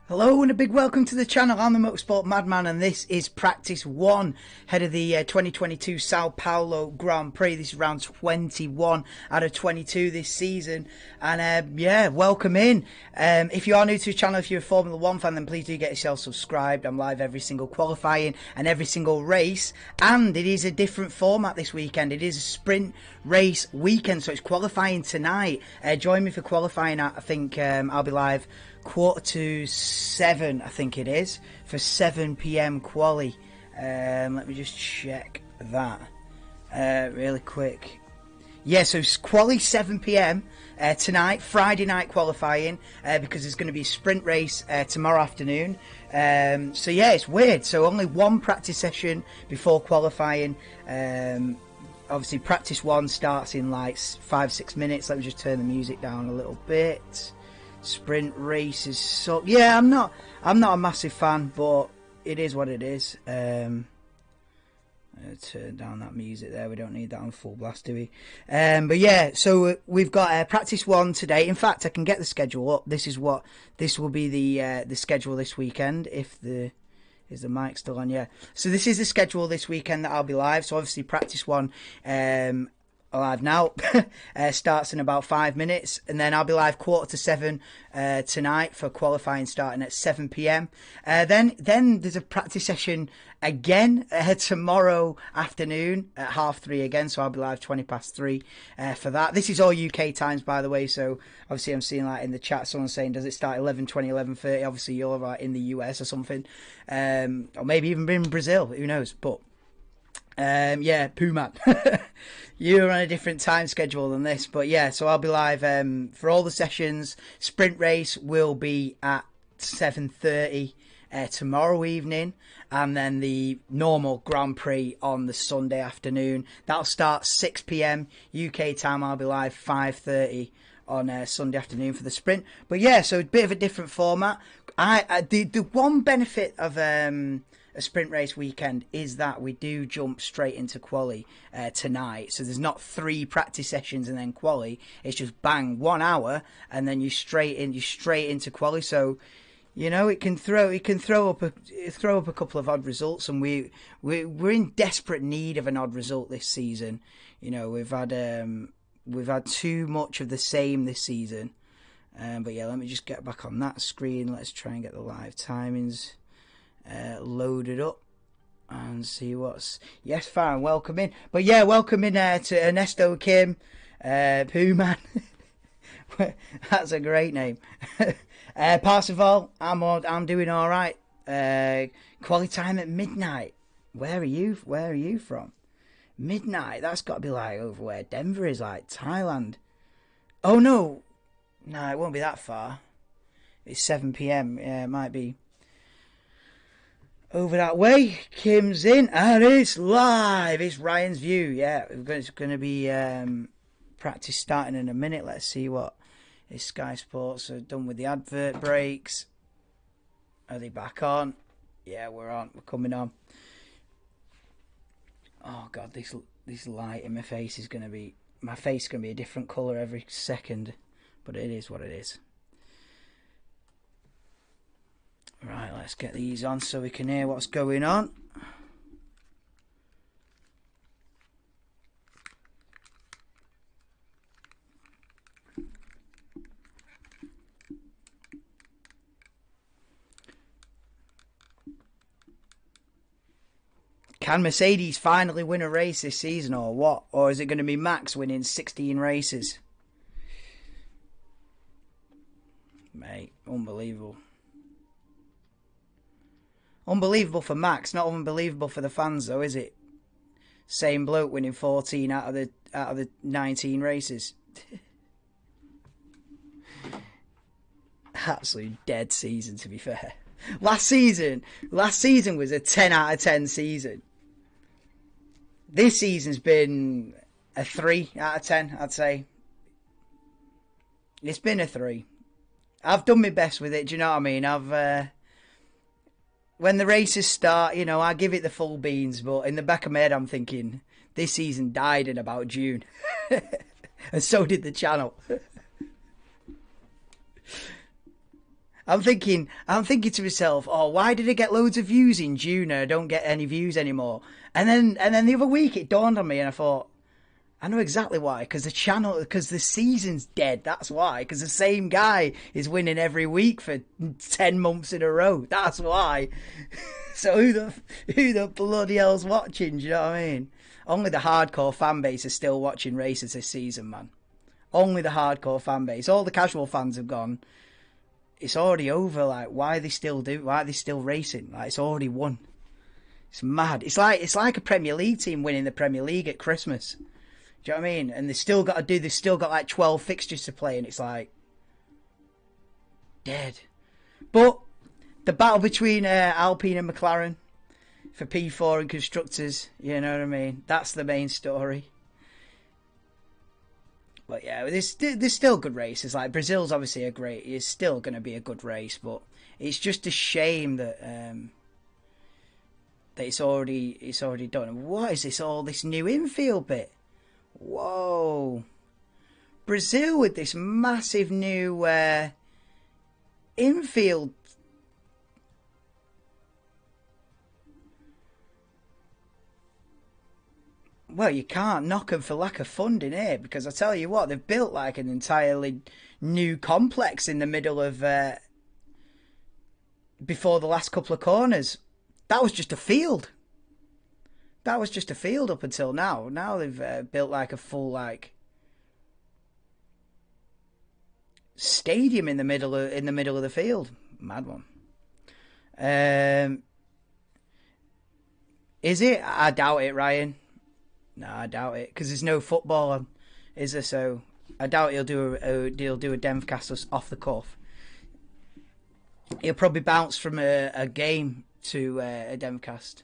Hello and a big welcome to the channel. I'm the Motorsport Madman and this is practice 1 ahead of the 2022 Sao Paulo Grand Prix. This is round 21 out of 22 this season, and yeah, welcome in. If you are new to the channel, if you're a Formula 1 fan, then please do get yourself subscribed. I'm live every single qualifying and every single race, and it is a different format this weekend. It is a sprint race weekend, so it's qualifying tonight. Join me for qualifying at, I think I'll be live 6:45, I think it is, for 7 PM quali. Let me just check that really quick. Yeah, so quali 7 PM tonight, Friday night qualifying, because there's going to be a sprint race tomorrow afternoon. So yeah, it's weird. So only one practice session before qualifying. Obviously practice 1 starts in like 5-6 minutes. Let me just turn the music down a little bit. Sprint races, so yeah, I'm not a massive fan, but it is what it is. Turn down that music there. We don't need that on full blast, do we? But yeah, so we've got practice 1 today. In fact, I can get the schedule up. This will be the schedule this weekend. Is the mic still on? Yeah. So this is the schedule this weekend that I'll be live. So obviously practice 1 live now starts in about 5 minutes, and then I'll be live 6:45 tonight for qualifying starting at 7 PM. Then there's a practice session again tomorrow afternoon at 3:30 again, so I'll be live 3:20 for that. This is all UK times, by the way, so obviously I'm seeing like in the chat someone saying, does it start 11:20, 11:30? Obviously you're right in the US or something, or maybe even in Brazil, who knows. But yeah, Pumat, you're on a different time schedule than this, but yeah, so I'll be live for all the sessions. Sprint race will be at 7:30 tomorrow evening, and then the normal Grand Prix on the Sunday afternoon. That'll start 6 PM UK time. I'll be live 5:30 on Sunday afternoon for the sprint. But yeah, so a bit of a different format. The one benefit of a sprint race weekend is that we do jump straight into quali tonight, so there's not 3 practice sessions and then quali. It's just bang, 1 hour and then you straight into quali. So you know, it can throw up a couple of odd results, and we're in desperate need of an odd result this season. You know, we've had too much of the same this season. But yeah, let me just get back on that screen. Let's try and get the live timings loaded up and see what's... Yes, fine, welcome in. But yeah, welcome in to Ernesto Kim, Pooh Man. That's a great name. Parsifal, I'm doing all right. Quality time at midnight. Where are you from? Midnight, that's got to be like over where Denver is, like Thailand. Oh no, it won't be that far. It's 7 PM. Yeah, it might be over that way. Kim's in and it's live. It's Ryan's View. Yeah, it's going to be practice starting in a minute. Let's see what is Sky Sports are done with the advert breaks. Are they back on? Yeah, we're on. We're coming on. Oh god, this light in my face is going to be... My face is going to be a different colour every second. But it is what it is. Right, let's get these on so we can hear what's going on. Can Mercedes finally win a race this season or what? Or is it going to be Max winning 16 races? Mate, unbelievable. Unbelievable for Max, not unbelievable for the fans though, is it? Same bloke winning 14 out of the 19 races. Absolutely dead season, to be fair. Last season was a 10 out of 10 season. This season's been a 3 out of 10, I'd say. It's been a 3. I've done my best with it, do you know what I mean? When the races start, you know, I give it the full beans, but in the back of my head I'm thinking, this season died in about June. And so did the channel. I'm thinking to myself, oh, why did I get loads of views in June and I don't get any views anymore? And then the other week it dawned on me and I thought, I know exactly why. Because the season's dead. That's why. Because the same guy is winning every week for 10 months in a row. That's why. So who the bloody hell's watching? Do you know what I mean? Only the hardcore fan base is still watching races this season, man. Only the hardcore fan base. All the casual fans have gone. It's already over. Like, why are they still racing? Like, it's already won. It's mad. It's like a Premier League team winning the Premier League at Christmas. Do you know what I mean? And they've still got like 12 fixtures to play, and it's like dead. But the battle between Alpine and McLaren for P4 and constructors, you know what I mean? That's the main story. But yeah, there's still good races. Like Brazil's obviously it's still going to be a good race, but it's just a shame that that it's already done. What is this? All this new infield bit? Whoa! Brazil with this massive new infield. Well, you can't knock them for lack of funding here, because I tell you what, they've built like an entirely new complex in the middle of before the last couple of corners. That was just a field. That was just a field up until now. Now they've built like a full like stadium in the middle of the field. Mad one. Is it? I doubt it, Ryan. No, I doubt it, because there's no football on, is there? So I doubt he'll do a Demcast off the cuff. He'll probably bounce from a game to a Demcast,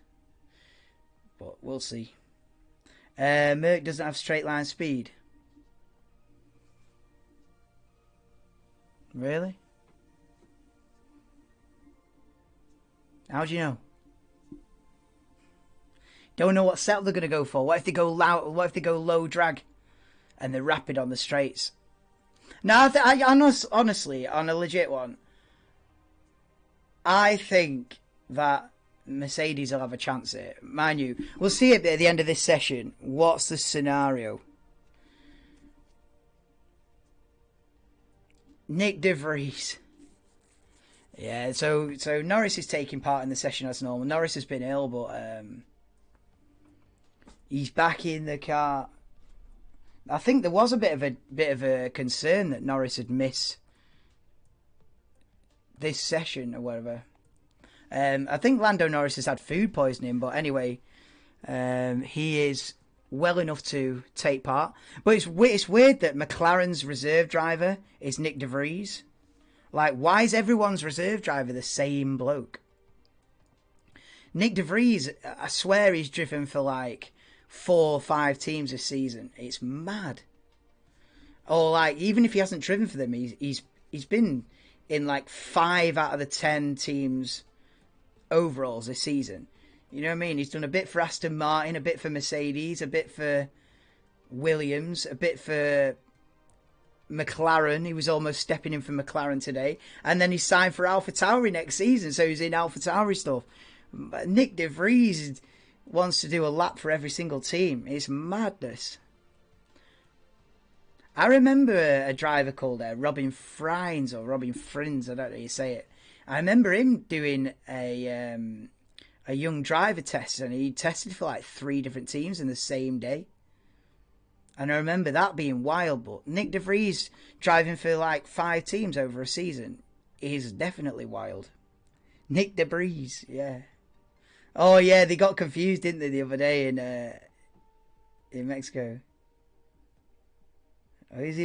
but we'll see. Merc doesn't have straight line speed. Really? How do you know? Don't know what setup they're going to go for. What if they go loud? What if they go low drag, and they're rapid on the straights? No, honestly, on a legit one, I think that Mercedes will have a chance here. Mind you, we'll see it at the end of this session. What's the scenario? Nick De Vries. Yeah, so Norris is taking part in the session as normal. Norris has been ill, but he's back in the car. I think there was a bit of a concern that Norris had missed this session or whatever. I think Lando Norris has had food poisoning, but anyway, he is well enough to take part. But it's weird that McLaren's reserve driver is Nick De Vries. Like, why is everyone's reserve driver the same bloke? Nick De Vries, I swear he's driven for like 4 or 5 teams this season. It's mad. Or like, even if he hasn't driven for them, he's been in like 5 out of the 10 teams overalls this season. You know what I mean? He's done a bit for Aston Martin, a bit for Mercedes, a bit for Williams, a bit for McLaren. He was almost stepping in for McLaren today, and then he signed for AlphaTauri next season, so he's in AlphaTauri stuff. But Nick De Vries wants to do a lap for every single team. It's madness. I remember a driver called Robin Frines or Robin Frins, I don't know how you say it. I remember him doing a young driver test, and he tested for like 3 different teams in the same day. And I remember that being wild, but Nick De Vries driving for like 5 teams over a season is definitely wild. Nick De Vries, yeah. Oh yeah, they got confused, didn't they, the other day in Mexico? Oh, is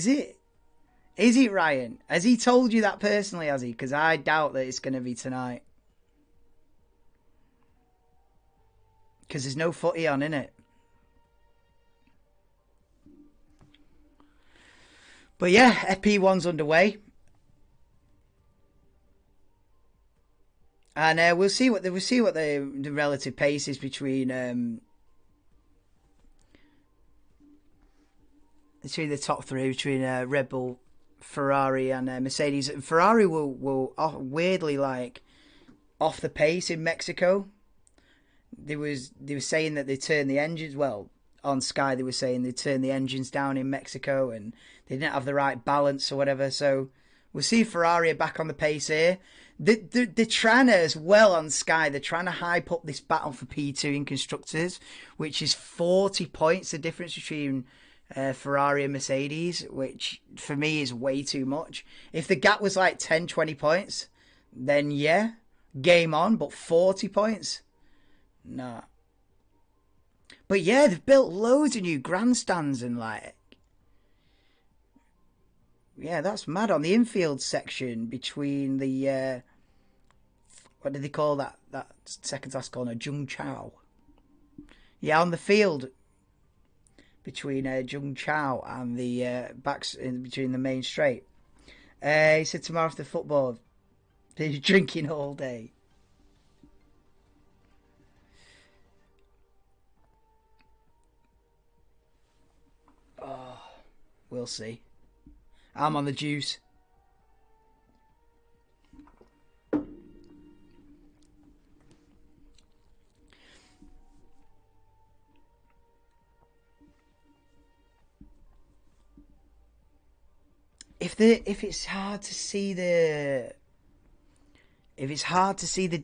it Ryan? Has he told you that personally, has he? Because I doubt that it's going to be tonight. Because there's no footy on, innit? But yeah, FP1's underway. And we'll see what the relative pace is between the top 3, between Red Bull, Ferrari and Mercedes. Ferrari will weirdly like off the pace in Mexico. They were saying that they turned the engines. Well, on Sky they were saying they turned the engines down in Mexico and they didn't have the right balance or whatever. So we'll see if Ferrari are back on the pace here. They're trying to, as well on Sky, they're trying to hype up this battle for P2 in constructors, which is 40 points the difference between Ferrari and Mercedes, which for me is way too much. If the gap was like 10, 20 points, then yeah, game on, but 40 points? Nah. But yeah, they've built loads of new grandstands and like... Yeah, that's mad. On the infield section between the... what do they call that second class corner? Jung Chao. Yeah, on the field between Jung Chao and the backs in between the main straight. He said tomorrow after football, he's drinking all day. Oh, we'll see. I'm on the juice. If it's hard to see the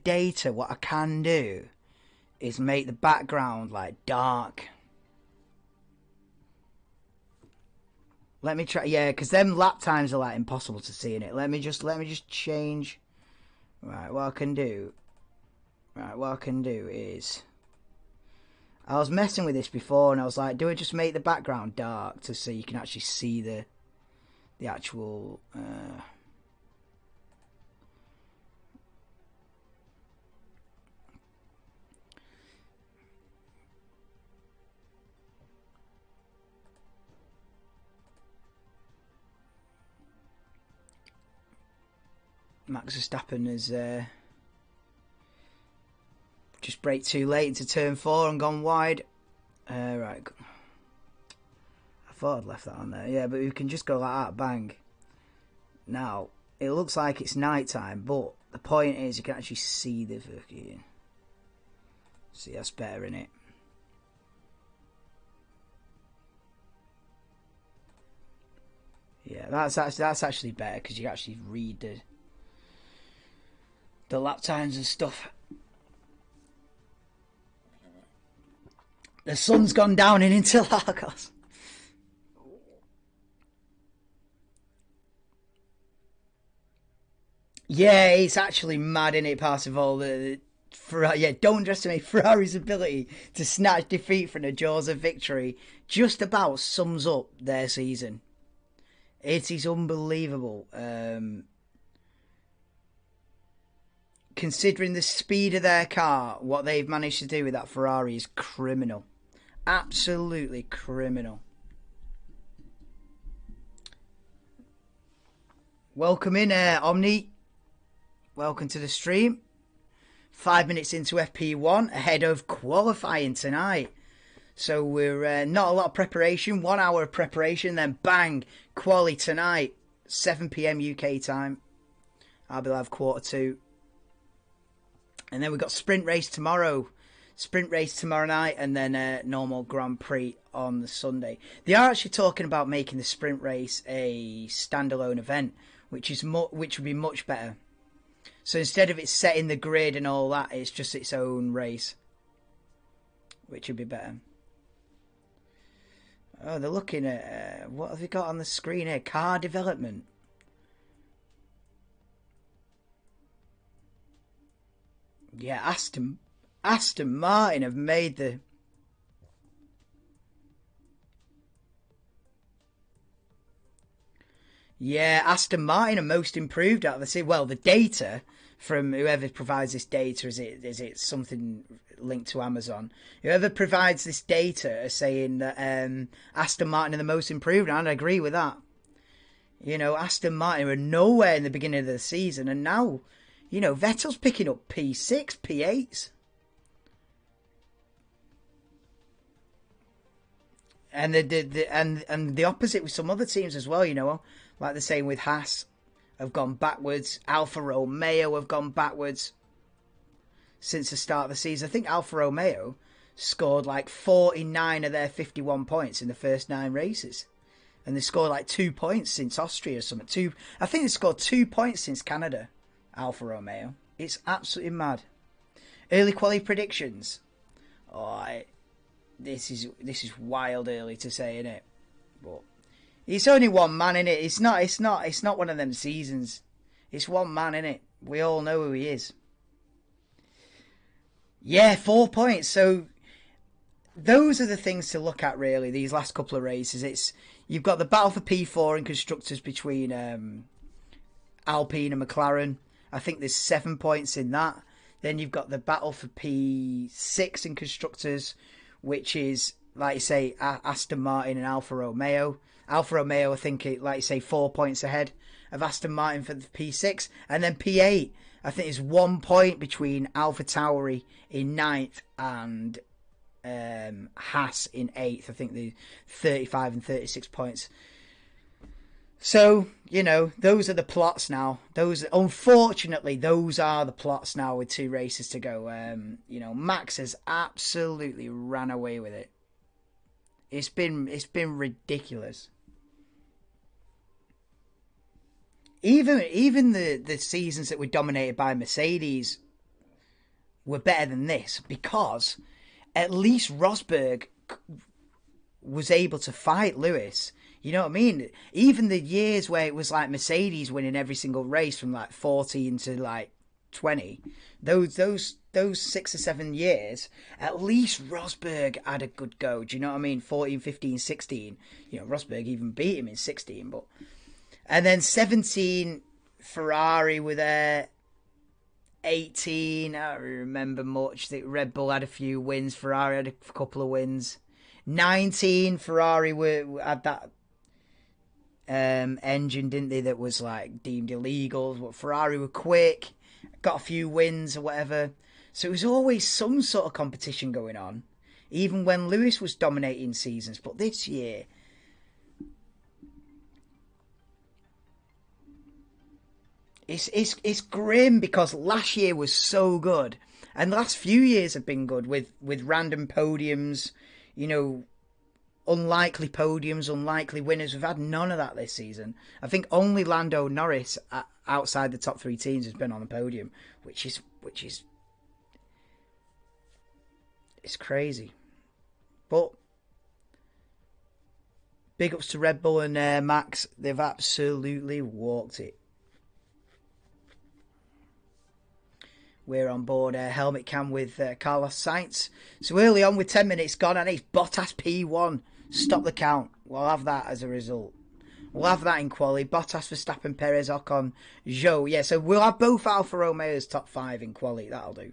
data, what I can do is make the background like dark. Let me try, yeah, because them lap times are like impossible to see in it. Let me just change. Right, what I can do is, I was messing with this before and I was like, do I just make the background dark to so you can actually see the actual Max Verstappen has just braked too late into turn 4 and gone wide. Right. I thought I'd left that on there. Yeah, but we can just go like that, bang. Now, it looks like it's night time, but the point is you can actually see the fucking... See, that's better, innit? Yeah, that's actually better because you actually read the lap times and stuff. The sun's gone down in Interlagos. Yeah, it's actually mad, innit, Parsifal? Yeah, don't underestimate Ferrari's ability to snatch defeat from the jaws of victory. Just about sums up their season. It is unbelievable. Considering the speed of their car, what they've managed to do with that Ferrari is criminal. Absolutely criminal. Welcome in, Omni. Welcome to the stream. 5 minutes into FP1, ahead of qualifying tonight. So we're not a lot of preparation. 1 hour of preparation, then bang, quali tonight, 7 PM UK time. I'll be live 1:45. And then we've got sprint race tomorrow. Sprint race tomorrow night, and then normal Grand Prix on the Sunday. They are actually talking about making the sprint race a standalone event, which would be much better. So instead of it setting the grid and all that, it's just its own race, which would be better. Oh, they're looking at what have they got on the screen here? Car development. Yeah, Aston Martin have made the... Yeah, Aston Martin are most improved out of the city. Well, the data from whoever provides this data, is it something linked to Amazon? Whoever provides this data are saying that Aston Martin are the most improved, and I agree with that. You know, Aston Martin were nowhere in the beginning of the season, and now, you know, Vettel's picking up P6, P8s. And the opposite with some other teams as well, you know. Like the same with Haas, have gone backwards. Alfa Romeo have gone backwards since the start of the season. I think Alfa Romeo scored like 49 of their 51 points in the first 9 races. And they scored like 2 points since Austria or something. I think they scored 2 points since Canada, Alfa Romeo. It's absolutely mad. Early quality predictions. Oh, this is wild early to say, isn't it? But it's only one man in it. It's not one of them seasons. It's one man in it. We all know who he is. Yeah, 4 points. So those are the things to look at, really. These last couple of races, you've got the battle for P4 in constructors between Alpine and McLaren. I think there's 7 points in that. Then you've got the battle for P6 in constructors, which is, like you say, Aston Martin and Alfa Romeo. Alfa Romeo, I think, like you say, 4 points ahead of Aston Martin for the P6. And then P8, I think, is 1 point between AlphaTauri in 9th and Haas in 8th. I think the 35 and 36 points. So, those are the plots now. Unfortunately, those are the plots now with 2 races to go. Max has absolutely ran away with it. It's been ridiculous. Even the seasons that were dominated by Mercedes were better than this, because at least Rosberg was able to fight Lewis. You know what I mean? Even the years where it was like Mercedes winning every single race from like 14 to like 20, those 6 or 7 years, at least Rosberg had a good go. Do you know what I mean? 14, 15, 16. Rosberg even beat him in 16, but and then 17, Ferrari were there. 18, I don't remember much. I think Red Bull had a few wins. Ferrari had a couple of wins. 19, Ferrari had that engine, didn't they, that was like deemed illegal. But Ferrari were quick, got a few wins or whatever. So it was always some sort of competition going on, even when Lewis was dominating seasons. But this year, it's grim, because last year was so good, and the last few years have been good with random podiums, unlikely podiums, unlikely winners. We've had none of that this season. I think only Lando Norris outside the top 3 teams has been on the podium, which is it's crazy. But big ups to Red Bull and Max. They've absolutely walked it. We're on board helmet cam with Carlos Sainz. So early on, with 10 minutes gone, and it's Bottas P1. Stop the count. We'll have that as a result. We'll have that in quali. Bottas, Verstappen, Perez, Ocon, Zhou. Yeah, so we'll have both Alfa Romeos top 5 in quali. That'll do.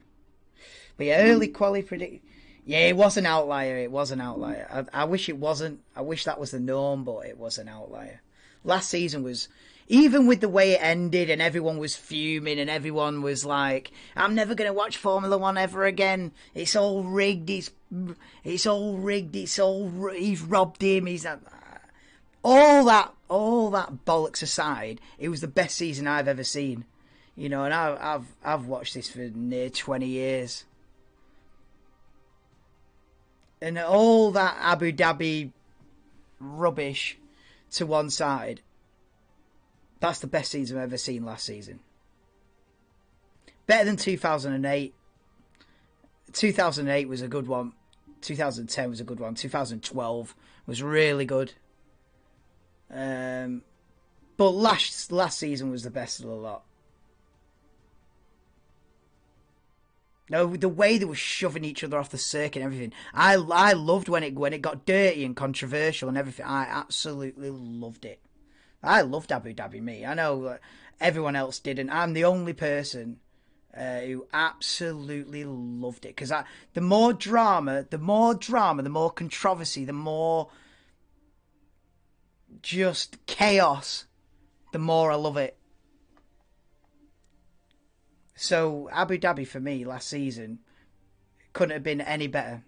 But yeah, early quali predict. Yeah, it was an outlier. It was an outlier. I wish it wasn't. I wish that was the norm, but it was an outlier. Last season was, even with the way it ended and everyone was fuming and everyone was like, I'm never going to watch Formula 1 ever again. It's all rigged. It's all rigged. He's robbed him. All that bollocks aside, it was the best season I've ever seen. And I've watched this for near 20 years. And all that Abu Dhabi rubbish to one side, that's the best season I've ever seen last season. Better than 2008. 2008 was a good one. 2010 was a good one. 2012 was really good. But last season was the best of the lot. No, the way they were shoving each other off the circuit and everything. I loved when it got dirty and controversial and everything. I absolutely loved it. I loved Abu Dhabi, me. I know everyone else didn't. I'm the only person who absolutely loved it. Because the more drama, the more controversy, the more just chaos, the more I love it. So Abu Dhabi for me last season couldn't have been any better.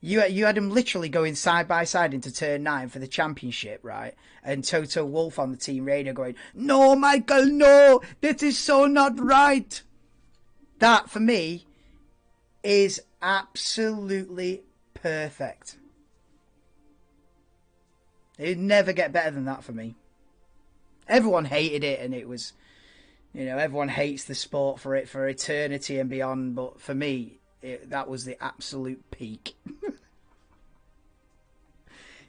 You had them literally going side by side into turn 9 for the championship, right? And Toto Wolff on the team radio going, "No, Michael, no, this is so not right." That for me is absolutely perfect. It'd never get better than that for me. Everyone hated it, and it was, everyone hates the sport for it for eternity and beyond. But for me, that was the absolute peak.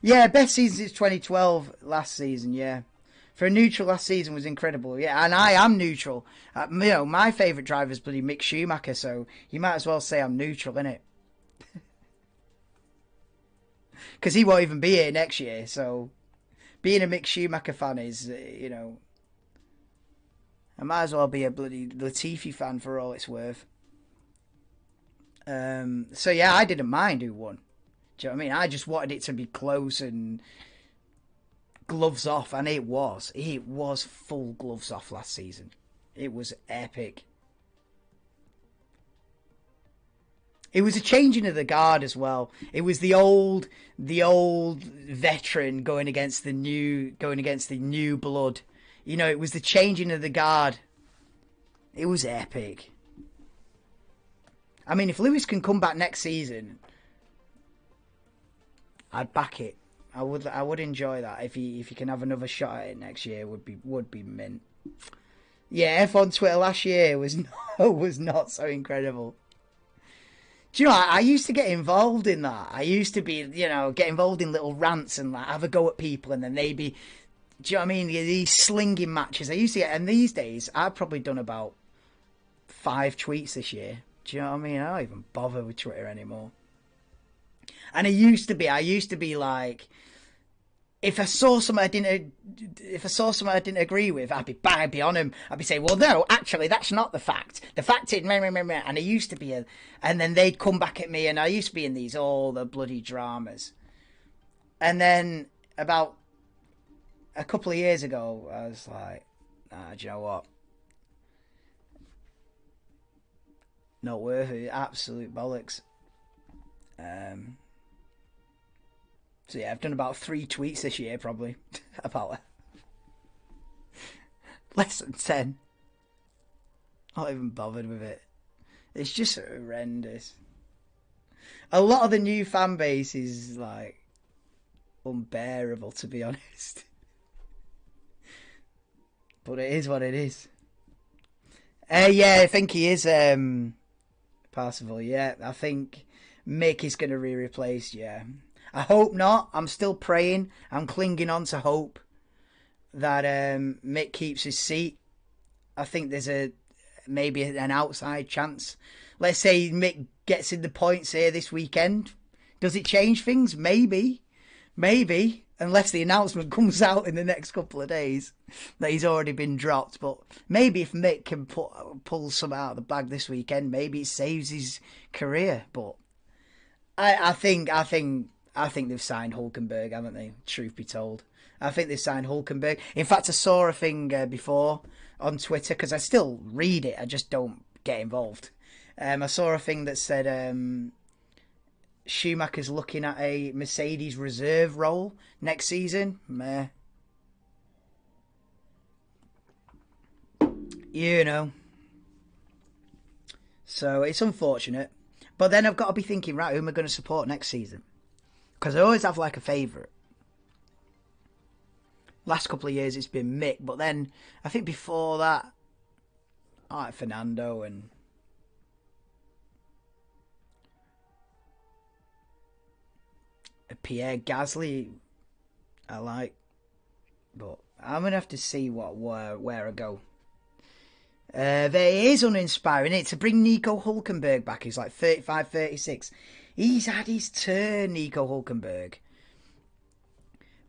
Yeah, best season since 2012 last season, yeah. For a neutral last season was incredible, yeah. And I am neutral. My favourite driver is bloody Mick Schumacher, so you might as well say I'm neutral, innit? Because he won't even be here next year, so being a Mick Schumacher fan is, I might as well be a bloody Latifi fan for all it's worth. So yeah, I didn't mind who won. Do you know what I mean? I just wanted it to be close and gloves off, and it was. It was full gloves off last season. It was epic. It was a changing of the guard as well. It was the old veteran going against the new blood. It was the changing of the guard. It was epic. I mean, if Lewis can come back next season, I'd back it. I would enjoy that if he can have another shot at it next year. Would be mint. Yeah, F1 Twitter last year was not so incredible. Do you know, I used to get involved in that. I used to be, get involved in little rants and like have a go at people, and then they be, do you know what I mean? These slinging matches. I used to get, and these days I've probably done about 5 tweets this year. Do you know what I mean? I don't even bother with Twitter anymore. And I used to be like, if I saw something I didn't agree with, I'd be on him. I'd be saying, well, no, actually, that's not the fact. The fact is, and I used to be and then they'd come back at me, and I used to be in all the bloody dramas. And then about a couple of years ago, I was like, nah, do you know what? Not worth it. Absolute bollocks. So yeah, I've done about 3 tweets this year, probably. About less than 10. Not even bothered with it. It's just horrendous. A lot of the new fan base is like unbearable, to be honest. But it is what it is. Yeah, I think he is Parsifal. Yeah, I think Mick is going to be replaced. Yeah. I hope not. I'm still praying. I'm clinging on to hope that Mick keeps his seat. I think there's maybe an outside chance. Let's say Mick gets in the points here this weekend. Does it change things? Maybe. Unless the announcement comes out in the next couple of days that he's already been dropped. But maybe if Mick can pull some out of the bag this weekend, maybe it saves his career. But I think they've signed Hulkenberg, haven't they? Truth be told. I think they've signed Hulkenberg. In fact, I saw a thing before on Twitter, because I still read it, I just don't get involved. I saw a thing that said Schumacher's looking at a Mercedes reserve role next season. Meh. So it's unfortunate. But then I've got to be thinking, right, who am I going to support next season? Because I always have like a favourite. Last couple of years it's been Mick, but then I think before that, I like Fernando and Pierre Gasly. I like, but I'm gonna have to see where I go. It is uninspiring, isn't it? To bring Nico Hulkenberg back, he's like 35, 36. He's had his turn, Nico Hulkenberg.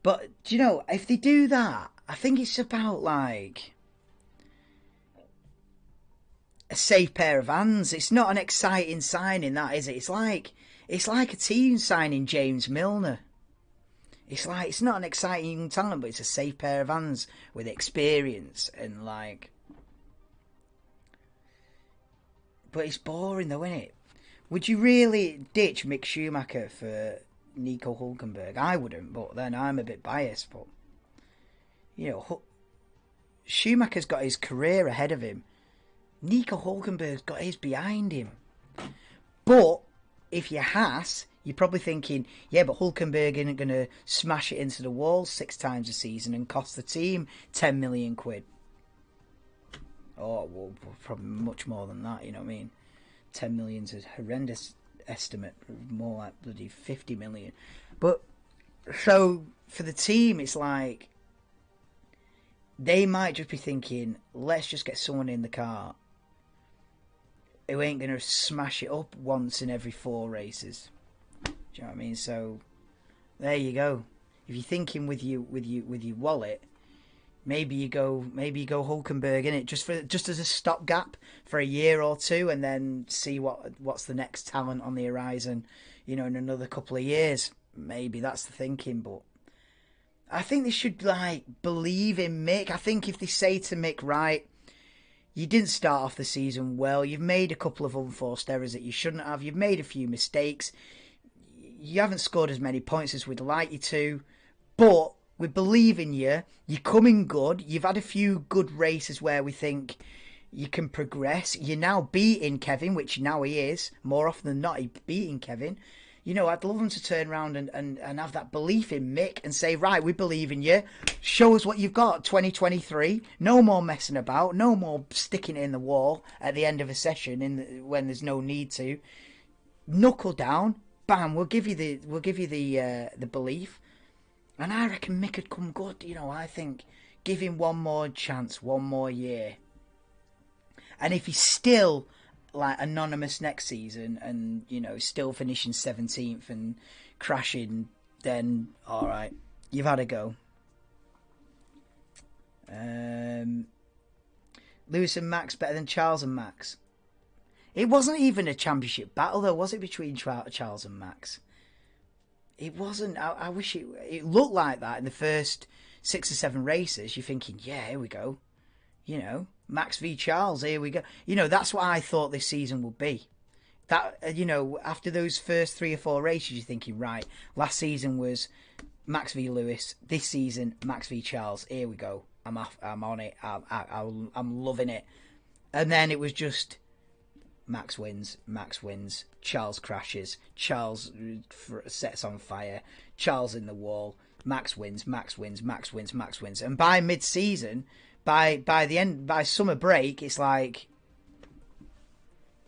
But, do you know, if they do that, I think it's about, like, a safe pair of hands. It's not an exciting signing, that, is it? It's like a team signing James Milner. It's not an exciting young talent, but it's a safe pair of hands with experience and, like... But it's boring, though, isn't it? Would you really ditch Mick Schumacher for Nico Hulkenberg? I wouldn't, but then I'm a bit biased. But you know, Schumacher's got his career ahead of him. Nico Hulkenberg's got his behind him. But if you're Haas, you're probably thinking, yeah, but Hulkenberg isn't going to smash it into the wall 6 times a season and cost the team 10 million quid. Oh, well, probably much more than that, you know what I mean? 10 million's a horrendous estimate, more like bloody 50 million. But, so, for the team, it's like, they might just be thinking, let's just get someone in the car who ain't going to smash it up once in every 4 races. Do you know what I mean? So, there you go. If you're thinking with your wallet, maybe you go Hulkenberg in it just as a stopgap for a year or two, and then see what's the next talent on the horizon, you know, in another couple of years. Maybe that's the thinking, but I think they should believe in Mick. I think if they say to Mick, right, you didn't start off the season well, you've made a couple of unforced errors that you shouldn't have, you've made a few mistakes, you haven't scored as many points as we'd like you to, but we believe in you, you're coming good, you've had a few good races where we think you can progress, you're now beating Kevin, which now he is, more often than not, he's beating Kevin. You know, I'd love them to turn around and have that belief in Mick and say, right, we believe in you. Show us what you've got, 2023. No more messing about. No more sticking it in the wall at the end of a session when there's no need to. Knuckle down. Bam, we'll give you the belief. And I reckon Mick could come good. You know, I think give him one more chance, one more year. And if he's still anonymous next season and, you know, still finishing 17th and crashing, then all right, you've had a go. Lewis and Max better than Charles and Max. It wasn't even a championship battle though, was it, between Charles and Max? It wasn't. I wish it looked like that in the first 6 or 7 races. You're thinking, yeah, here we go. You know, Max v Charles, here we go. You know, that's what I thought this season would be. That, you know, after those first 3 or 4 races, you're thinking, right, last season was Max v Lewis. This season, Max v Charles. Here we go. I'm on it. I'm loving it. And then it was just Max wins, Charles crashes, Charles sets on fire, Charles in the wall, Max wins. And by mid-season, by the end, by summer break, it's like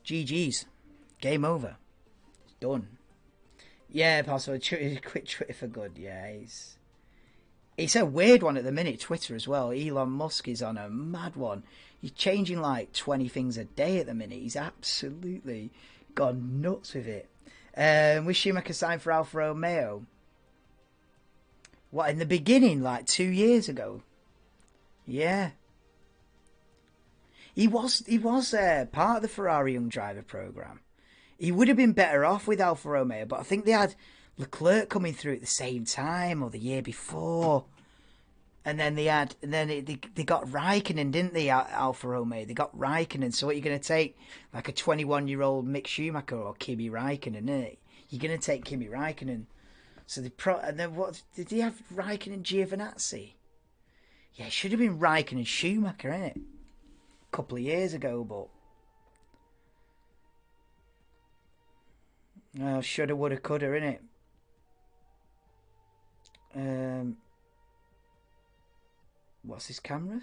GG's, game over, it's done. Yeah, possibly quit Twitter for good. Yeah, it's a weird one at the minute. Twitter as well. Elon Musk is on a mad one. He's changing like 20 things a day at the minute. He's absolutely gone nuts with it. Was Schumacher signed for Alfa Romeo? What, in the beginning, like 2 years ago? Yeah. He was part of the Ferrari Young Driver programme. He would have been better off with Alfa Romeo, but I think they had Leclerc coming through at the same time or the year before. And then they got Raikkonen, didn't they, Alfa Romeo? They got Raikkonen. So what are you going to take? Like a 21-year-old Mick Schumacher or Kimi Raikkonen, innit? You're going to take Kimi Raikkonen. So and then what did he have? Raikkonen Giovinazzi? Yeah, it should have been Raikkonen Schumacher, innit? A couple of years ago, but oh, shoulda, woulda, coulda, innit? What's this camera?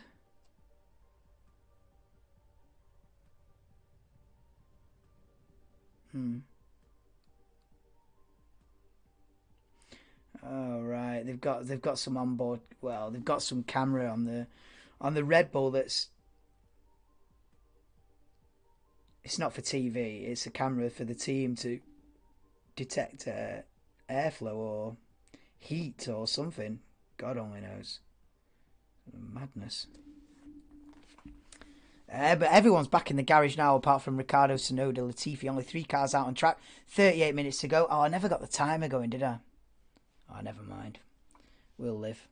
Oh right, they've got some onboard. Well, they've got some camera on the Red Bull that's. It's not for TV. It's a camera for the team to detect airflow or heat or something. God only knows. Madness. But everyone's back in the garage now, apart from Ricciardo, Tsunoda, Latifi. Only 3 cars out on track. 38 minutes to go. Oh, I never got the timer going, did I? Oh, never mind. We'll live.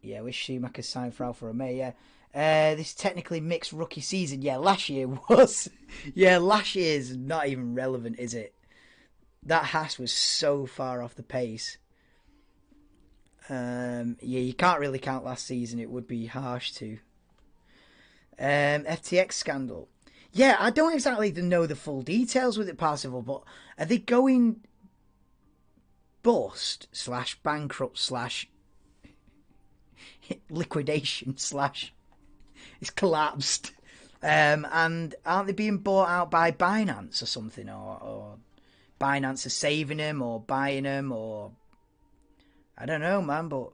Yeah, wish Schumacher signed for Alfa Romeo. Yeah. This technically mixed rookie season. Yeah, last year was. Yeah, last year's not even relevant, is it? That Haas was so far off the pace. Yeah, you can't really count last season. It would be harsh to. FTX scandal. Yeah, I don't exactly know the full details with it, Parsifal, but are they going bust slash bankrupt slash liquidation slash it's collapsed? And aren't they being bought out by Binance or something, or Binance are saving them or buying them, or I don't know, man. But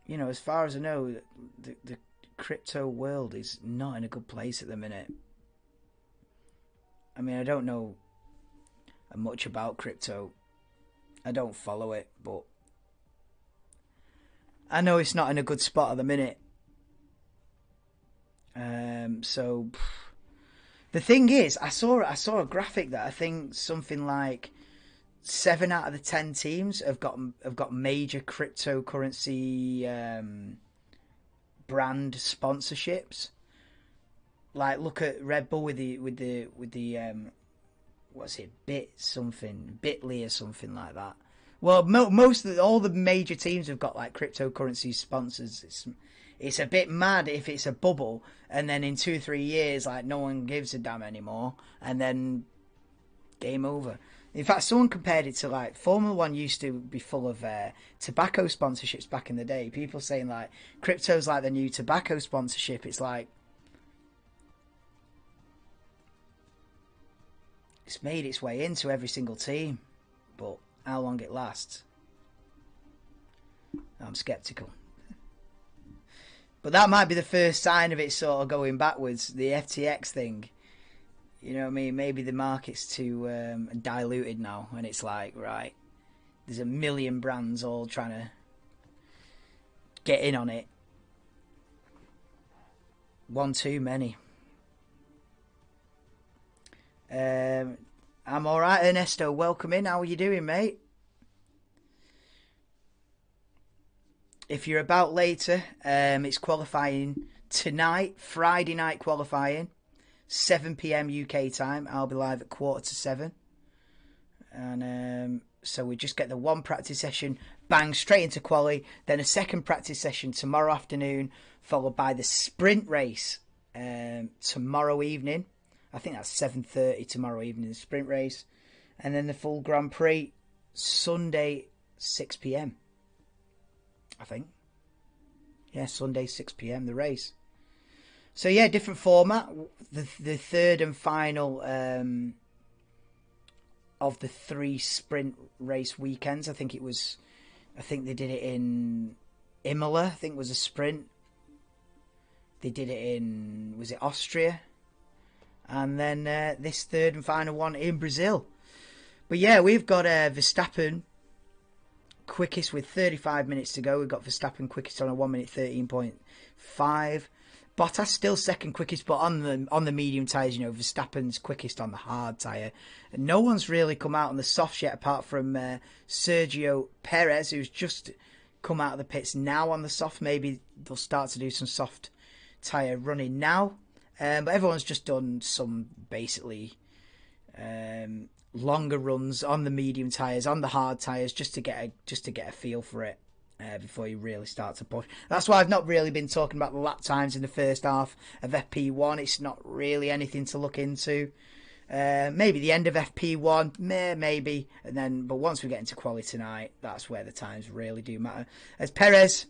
you know, as far as I know, the crypto world is not in a good place at the minute. I mean, I don't know much about crypto. I don't follow it, but I know it's not in a good spot at the minute. So the thing is, I saw a graphic that I think something like 7 out of the 10 teams have got major cryptocurrency brand sponsorships. Like, look at Red Bull with the what's it, Bitly or something like that. Well, most of all the major teams have got like cryptocurrency sponsors. It's a bit mad if it's a bubble, and then in 2-3 years, like, no one gives a damn anymore, and then game over. In fact, someone compared it to, like, Formula 1 used to be full of tobacco sponsorships back in the day. People saying, like, crypto's like the new tobacco sponsorship. It's like, it's made its way into every single team, but how long it lasts, I'm sceptical. But that might be the first sign of it sort of going backwards, the FTX thing. You know what I mean? Maybe the market's too diluted now, and it's like, right, there's a million brands all trying to get in on it. One too many. I'm alright, Ernesto. Welcome in. How are you doing, mate? If you're about later, it's qualifying tonight, Friday night qualifying, 7 p.m. UK time. I'll be live at 6:45. And so we just get the one practice session, bang, straight into quali, then a second practice session tomorrow afternoon, followed by the sprint race tomorrow evening. I think that's 7:30 tomorrow evening, the sprint race. And then the full Grand Prix Sunday, 6 p.m. I think. Yeah, Sunday, 6 p.m, the race. So, yeah, different format. The third and final of the 3 sprint race weekends. I think they did it in Imola, I think was a sprint. They did it in, was it Austria? And then this third and final one in Brazil. But, yeah, we've got Verstappen quickest with 35 minutes to go. We've got Verstappen quickest on a 1 minute 13.5. Bottas still second quickest, but on the medium tyres, you know, Verstappen's quickest on the hard tyre. And no one's really come out on the softs yet, apart from Sergio Perez, who's just come out of the pits now on the soft. Maybe they'll start to do some soft tyre running now. But everyone's just done some basically longer runs on the medium tyres, on the hard tyres, just to get a feel for it before you really start to push. That's why I've not really been talking about the lap times in the first half of FP1. It's not really anything to look into. Maybe the end of FP1, maybe, and then. But once we get into quali tonight, that's where the times really do matter. As Perez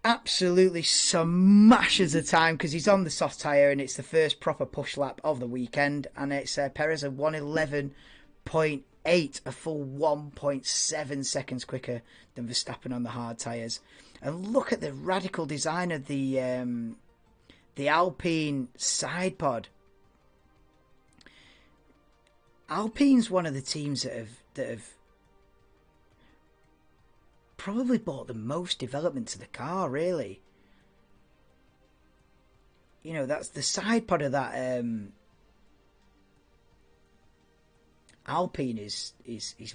absolutely smashes the time because he's on the soft tyre and it's the first proper push lap of the weekend, and it's Perez at 1:11.8, a full 1.7 seconds quicker than Verstappen on the hard tyres. And look at the radical design of the Alpine side pod. Alpine's one of the teams that have probably brought the most development to the car, really. You know, that's the side pod of that Alpine is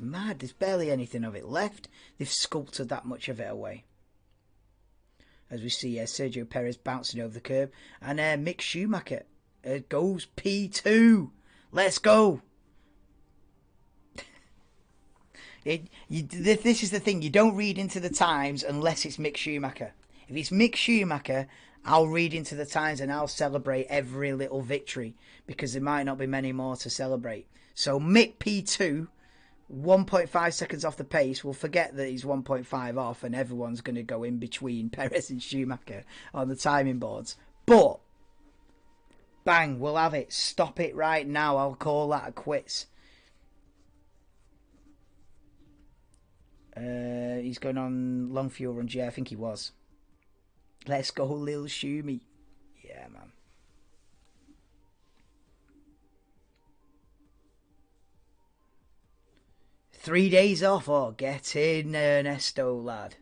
mad. There's barely anything of it left. They've sculpted that much of it away. As we see Sergio Perez bouncing over the curb. And Mick Schumacher goes P2. Let's go. This is the thing. You don't read into the times unless it's Mick Schumacher. If it's Mick Schumacher, I'll read into the times and I'll celebrate every little victory, because there might not be many more to celebrate. So Mick P2, 1.5 seconds off the pace. We'll forget that he's 1.5 off and everyone's going to go in between Perez and Schumacher on the timing boards. But, bang, we'll have it. Stop it right now. I'll call that a quits. He's going on long fuel runs. Yeah, I think he was. Let's go, Lil Schumi. Yeah, man. Three days off. Oh, get in, Ernesto, lad.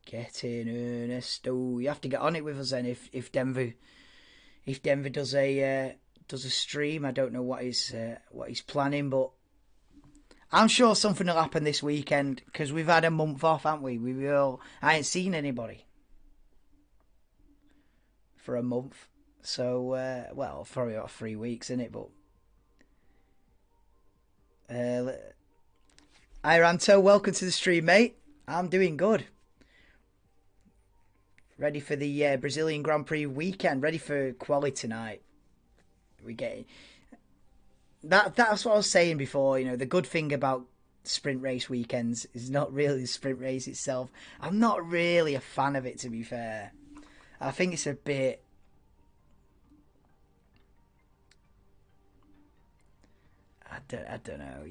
Get in, Ernesto. You have to get on it with us then. If Denver does a stream, I don't know what he's planning, but I'm sure something will happen this weekend, because we've had a month off, haven't we? I ain't seen anybody for a month. So, well, probably about 3 weeks, isn't it? But hi, Ranto. Welcome to the stream, mate. I'm doing good. Ready for the Brazilian Grand Prix weekend. Ready for quali tonight. We get that's what I was saying before. You know, the good thing about sprint race weekends is not really the sprint race itself. I'm not really a fan of it, to be fair. I think it's a bit. I don't know.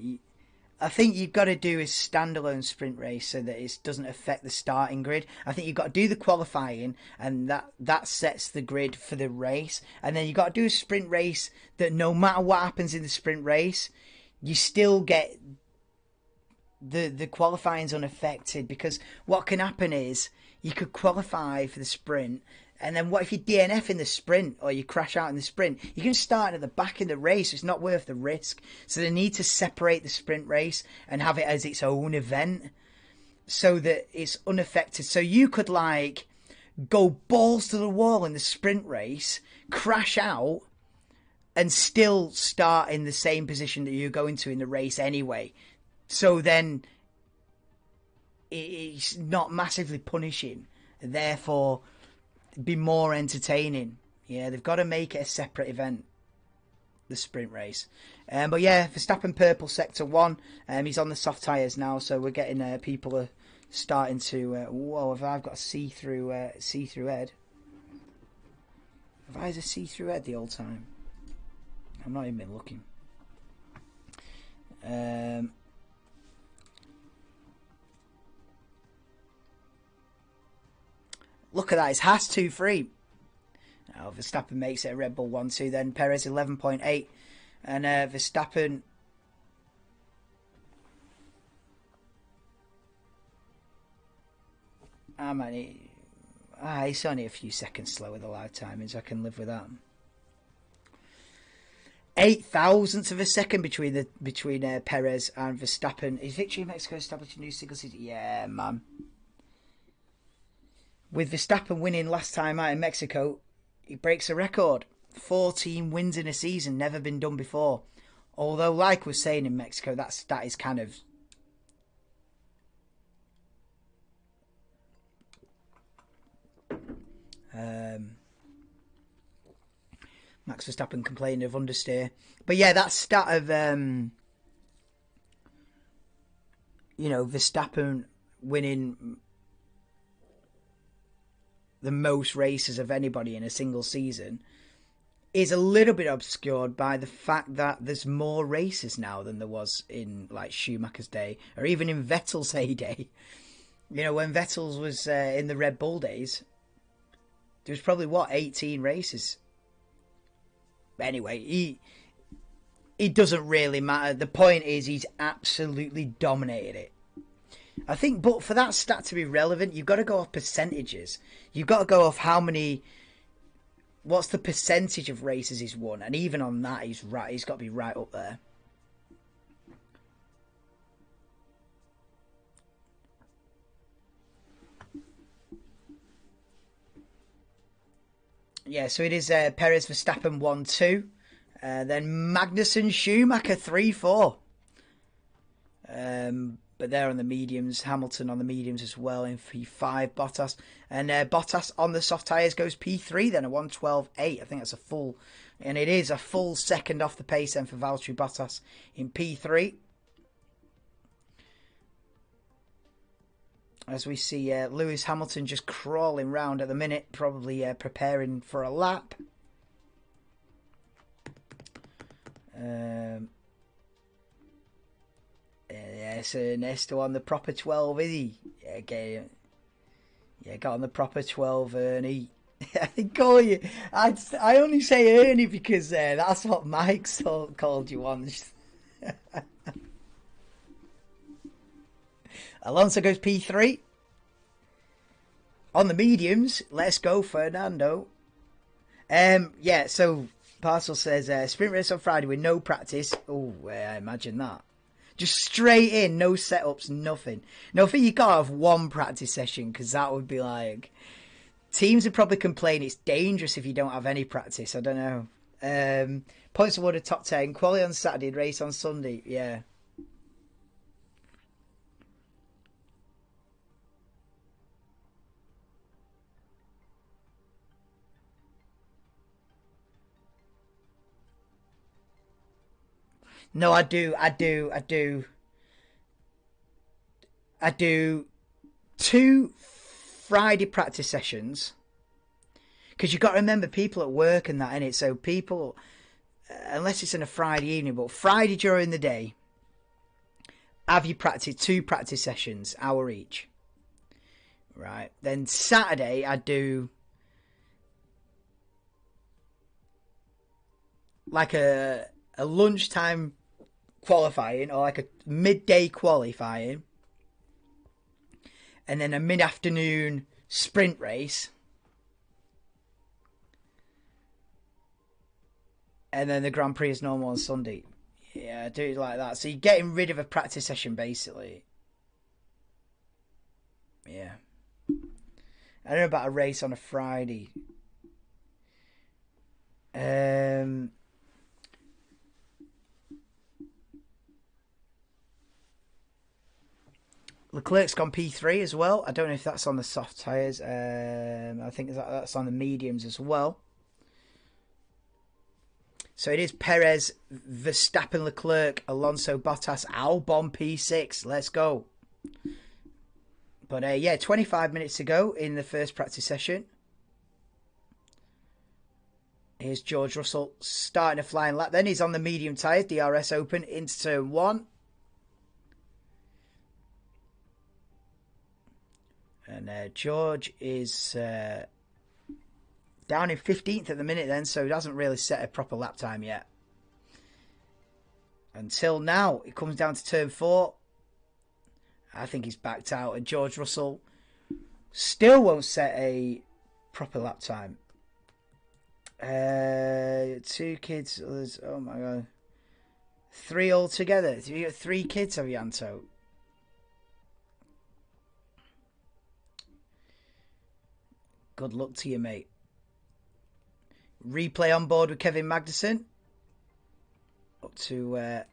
I think you've got to do a standalone sprint race so that it doesn't affect the starting grid. I think you've got to do the qualifying, and that sets the grid for the race. And then you've got to do a sprint race that no matter what happens in the sprint race, you still get the qualifying's unaffected. Because what can happen is you could qualify for the sprint, and then what if you DNF in the sprint or you crash out in the sprint? You can start at the back in the race. It's not worth the risk. So they need to separate the sprint race and have it as its own event so that it's unaffected. So you could like go balls to the wall in the sprint race, crash out, and still start in the same position that you're going to in the race anyway. So then it's not massively punishing. Therefore, be more entertaining. Yeah, they've got to make it a separate event, the sprint race. But yeah, Verstappen purple sector 1. He's on the soft tyres now, so we're getting people are starting to. Whoa! Have I got a see-through head? Have I had a see-through head the whole time? I'm not even been looking. Look at that, it's Haas 2-3. Oh, Verstappen makes it a Red Bull 1-2, then Perez 11.8. And Verstappen... it's only a few seconds slower the live timings. I can live with that. 8 thousandths of a second between Perez and Verstappen. Is victory in Mexico establishing a new single season? Yeah, man. With Verstappen winning last time out in Mexico, he breaks a record. 14 wins in a season, never been done before. Although, like we're saying in Mexico, that is kind of... Max Verstappen complaining of understeer. But yeah, that stat of, Verstappen winning the most races of anybody in a single season is a little bit obscured by the fact that there's more races now than there was in like Schumacher's day or even in Vettel's heyday. You know, when Vettel's was in the Red Bull days, there was probably 18 races. But anyway, it doesn't really matter. The point is he's absolutely dominated it. I think, but for that stat to be relevant, you've got to go off percentages. You've got to go off how many what's the percentage of races he's won? And even on that, he's right. He's got to be right up there. Yeah, so it is Perez, Verstappen 1-2. Then Magnussen, Schumacher 3-4. But they're on the mediums. Hamilton on the mediums as well in P5. Bottas. And Bottas on the soft tyres goes P3 then, a 1:12.8. I think that's a full... And it is a full second off the pace then for Valtteri Bottas in P3. As we see Lewis Hamilton just crawling round at the minute, probably preparing for a lap. Yeah, so Ernesto on the proper 12, is he? Yeah, got on the proper 12, Ernie. I call you. I only say Ernie because that's what Mike called you once. Alonso goes P3. On the mediums, let's go, Fernando. Yeah, so Parcel says, sprint race on Friday with no practice. Oh, I imagine that. Just straight in, no setups, nothing. No, I think you gotta have one practice session, because that would be like... Teams would probably complain it's dangerous if you don't have any practice. I don't know. Points awarded top 10. Quali on Saturday, race on Sunday. Yeah. No, I do 2 Friday practice sessions, because you've got to remember people at work and that, innit? So people, unless it's on a Friday evening, but Friday during the day, have you practice 2 practice sessions, hour each, right? Then Saturday I do like a lunchtime qualifying, or like a midday qualifying, and then a mid-afternoon sprint race, and then the Grand Prix is normal on Sunday. Yeah, I do it like that. So you're getting rid of a practice session, basically. Yeah. I don't know about a race on a Friday. Leclerc's gone P3 as well. I don't know if that's on the soft tyres. I think that's on the mediums as well. So it is Perez, Verstappen, Leclerc, Alonso, Bottas, Albon P6. Let's go. But yeah, 25 minutes to go in the first practice session. Here's George Russell starting a flying lap. Then he's on the medium tyres, DRS open into turn 1. And George is down in 15th at the minute then, so he hasn't really set a proper lap time yet. Until now, it comes down to turn 4. I think he's backed out, and George Russell still won't set a proper lap time. 2 kids, others, oh my god. 3 altogether. You got 3 kids, have you, Anto? Good luck to you, mate. Replay on board with Kevin Magnussen. Up to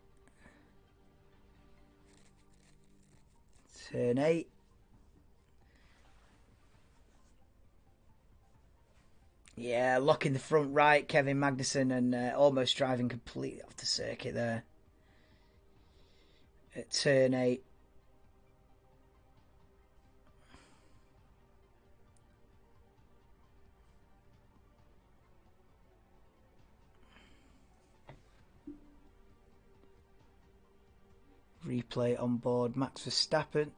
turn 8. Yeah, locking the front right, Kevin Magnussen, and almost driving completely off the circuit there. At turn 8. Replay on board Max Verstappen.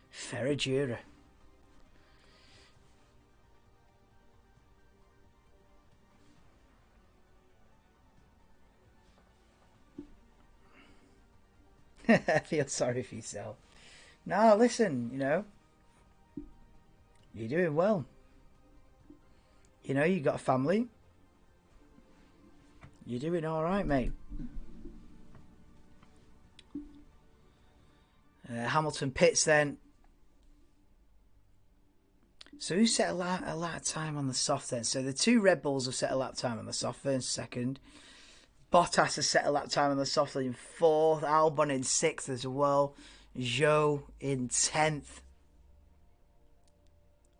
Ferragura. Feel sorry for yourself. No, listen, you're doing well. You got a family. You're doing all right, mate. Hamilton pits then. So who set a lap time on the soft then? So the two Red Bulls have set a lap time on the soft in second. Bottas has set a lap time on the soft in fourth. Albon in sixth as well. Zhou in 10th.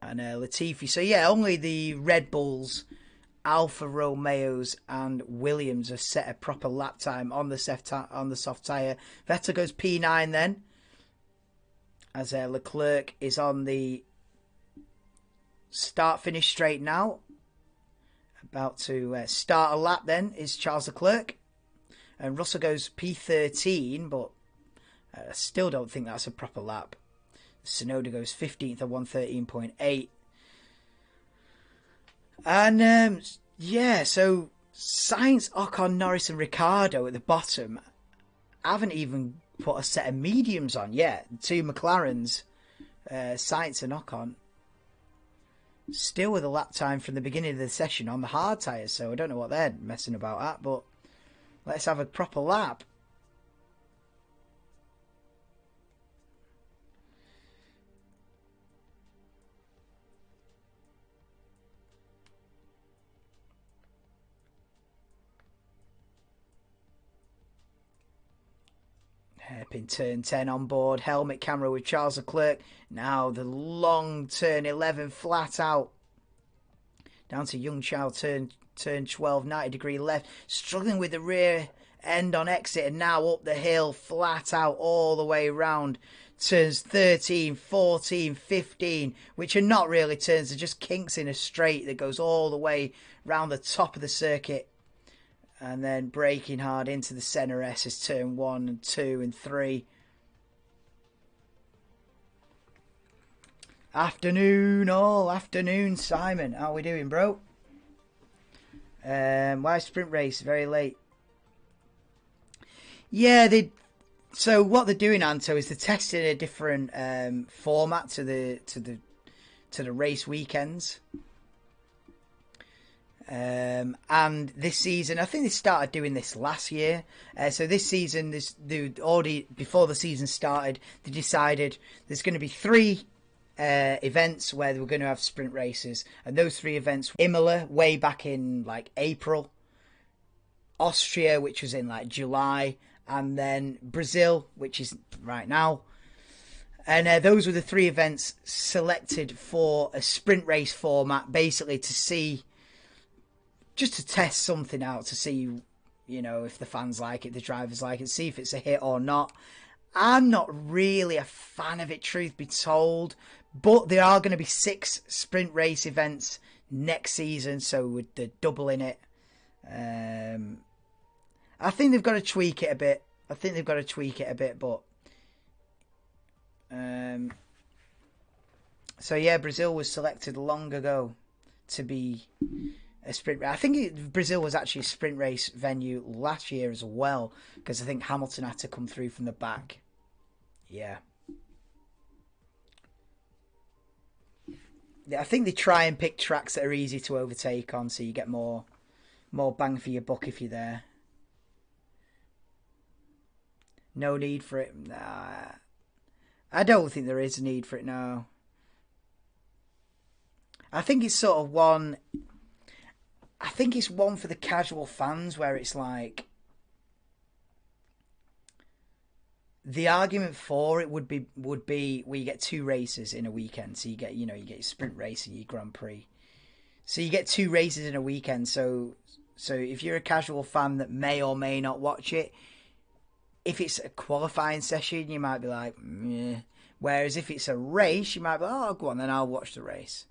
And Latifi. So yeah, only the Red Bulls, Alfa Romeos and Williams have set a proper lap time on the soft tyre. Vettel goes P9 then. As Leclerc is on the start-finish straight now. About to start a lap then is Charles Leclerc. And Russell goes P13, but I still don't think that's a proper lap. Tsunoda goes 15th at 113.8. And yeah, so Sainz, Ocon, Norris and Ricciardo at the bottom haven't even put a set of mediums on yet. The two McLarens, Sainz and Ocon, still with a lap time from the beginning of the session on the hard tyres, so I don't know what they're messing about at, but let's have a proper lap. Hairpin turn 10 on board. Helmet camera with Charles Leclerc. Now the long turn 11 flat out. Down to Young Chow turn 12, 90 degree left. Struggling with the rear end on exit. And now up the hill flat out all the way round. Turns 13, 14, 15. Which are not really turns. They're just kinks in a straight that goes all the way round the top of the circuit. And then braking hard into the centre S is turn 1 and 2 and 3. All afternoon, Simon. How are we doing, bro? Why sprint race very late? Yeah, so what they're doing, Anto, is they're testing a different format to the race weekends. And this season, I think they started doing this last year. So this season, before the season started, they decided there's going to be 3 events where they were going to have sprint races. And those 3 events, Imola, way back in like April, Austria, which was in like July, and then Brazil, which is right now. And those were the 3 events selected for a sprint race format, basically to see, just to test something out, to see, if the fans like it, the drivers like it, see if it's a hit or not. I'm not really a fan of it, truth be told, but there are going to be 6 sprint race events next season, so they're doubling it. I think they've got to tweak it a bit. But so yeah, Brazil was selected long ago to be a sprint race. I think Brazil was actually a sprint race venue last year as well, because I think Hamilton had to come through from the back. Yeah. I think they try and pick tracks that are easy to overtake on, so you get more bang for your buck if you're there. No need for it. Nah. I don't think there is a need for it, no. I think it's sort of one... I think it's one for the casual fans, where it's like... The argument for it would be where you get 2 races in a weekend. So you get your sprint race and your Grand Prix. So you get 2 races in a weekend. So if you're a casual fan that may or may not watch it, if it's a qualifying session, you might be like, meh. Whereas if it's a race, you might be like, oh, go on, then I'll watch the race.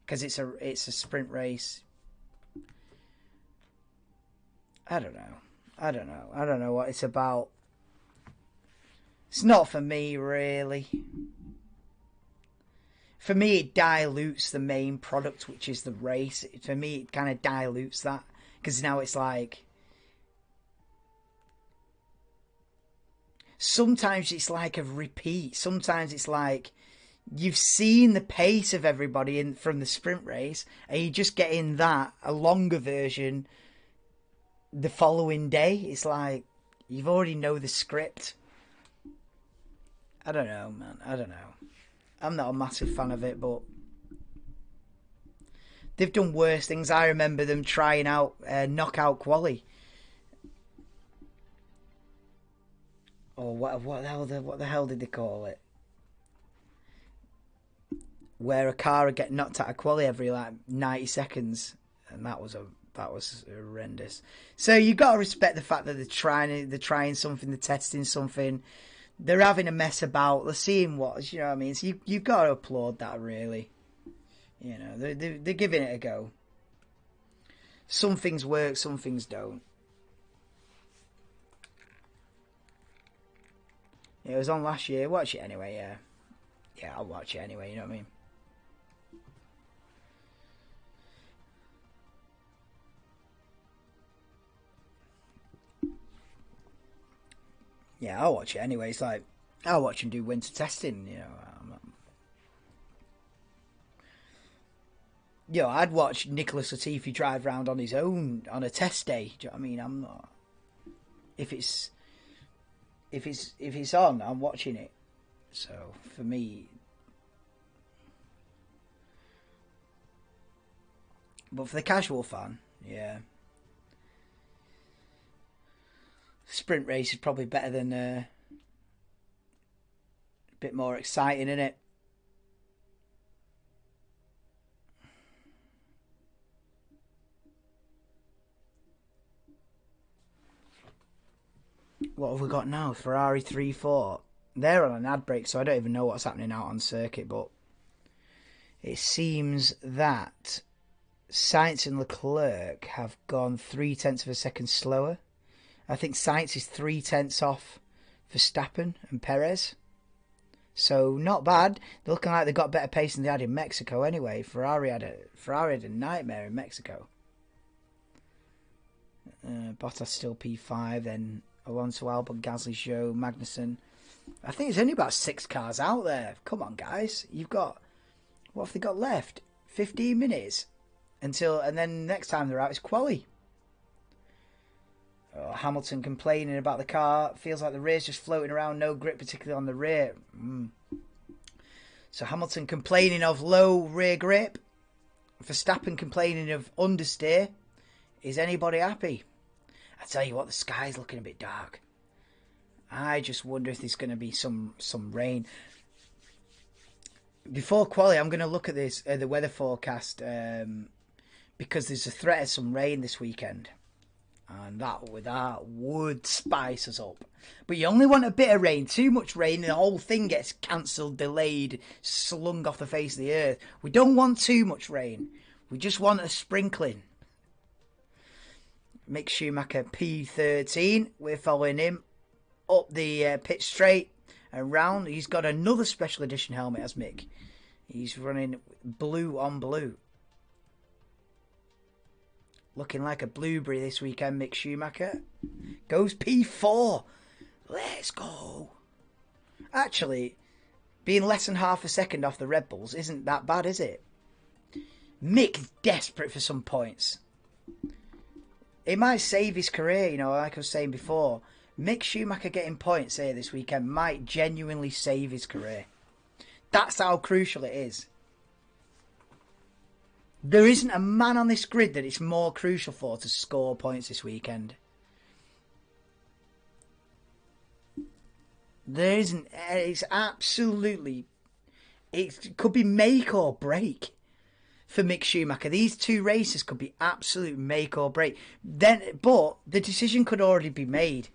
Because it's a sprint race. I don't know what it's about. It's not for me, really. For me, it dilutes the main product, which is the race. For me, it kind of dilutes that. Because now it's like... sometimes it's like a repeat. Sometimes it's like you've seen the pace of everybody from the sprint race, and you just get in that a longer version the following day. It's like you've already know the script. I don't know, man. I don't know. I'm not a massive fan of it, but they've done worse things. I remember them trying out knockout quali. Or what the hell did they call it? Where a car would get knocked out of quali every like 90 seconds, and that was horrendous. So you got to respect the fact that they're trying something, they're testing something, they're having a mess about, they're seeing what, you know what I mean. So you've got to applaud that, really. You know, they're giving it a go. Some things work, some things don't. It was on last year. Watch it anyway. Yeah, I'll watch it anyway. You know what I mean. Yeah, I'll watch it anyway. It's like, I'll watch him do winter testing, you know. I'd watch Nicholas Latifi drive around on his own on a test day. Do you know what I mean? I'm not. If it's on, I'm watching it. So for me, but for the casual fan, yeah. Sprint race is probably better than a bit more exciting, isn't it? What have we got now? Ferrari 3-4. They're on an ad break, so I don't even know what's happening out on circuit, but it seems that Sainz and Leclerc have gone 0.3 of a second slower. I think Sainz is 0.3 off Verstappen and Perez. So not bad. They're looking like they've got better pace than they had in Mexico anyway. Ferrari had a nightmare in Mexico. Bottas still P5, then Alonso, Albon, Gasly, Zhou, Magnussen. I think there's only about 6 cars out there. Come on, guys. You've got... What have they got left? 15 minutes? And then next time they're out is quali. Hamilton complaining about the car. Feels like the rear's just floating around. No grip, particularly on the rear. So Hamilton complaining of low rear grip. Verstappen complaining of understeer. Is anybody happy? I tell you what, the sky's looking a bit dark. I just wonder if there's going to be some rain. Before quali, I'm going to look at this the weather forecast because there's a threat of some rain this weekend. And that would spice us up. But you only want a bit of rain. Too much rain and the whole thing gets cancelled, delayed, slung off the face of the earth. We don't want too much rain. We just want a sprinkling. Mick Schumacher P13. We're following him up the pit straight and round. He's got another special edition helmet as Mick. He's running blue on blue. Looking like a blueberry this weekend, Mick Schumacher. Goes P4. Let's go. Actually, being less than half a second off the Red Bulls isn't that bad, is it? Mick is desperate for some points. It might save his career, you know, like I was saying before. Mick Schumacher getting points here this weekend might genuinely save his career. That's how crucial it is. There isn't a man on this grid that it's more crucial for to score points this weekend. There isn't. It's absolutely... It could be make or break for Mick Schumacher. These 2 races could be absolute make or break. But the decision could already be made.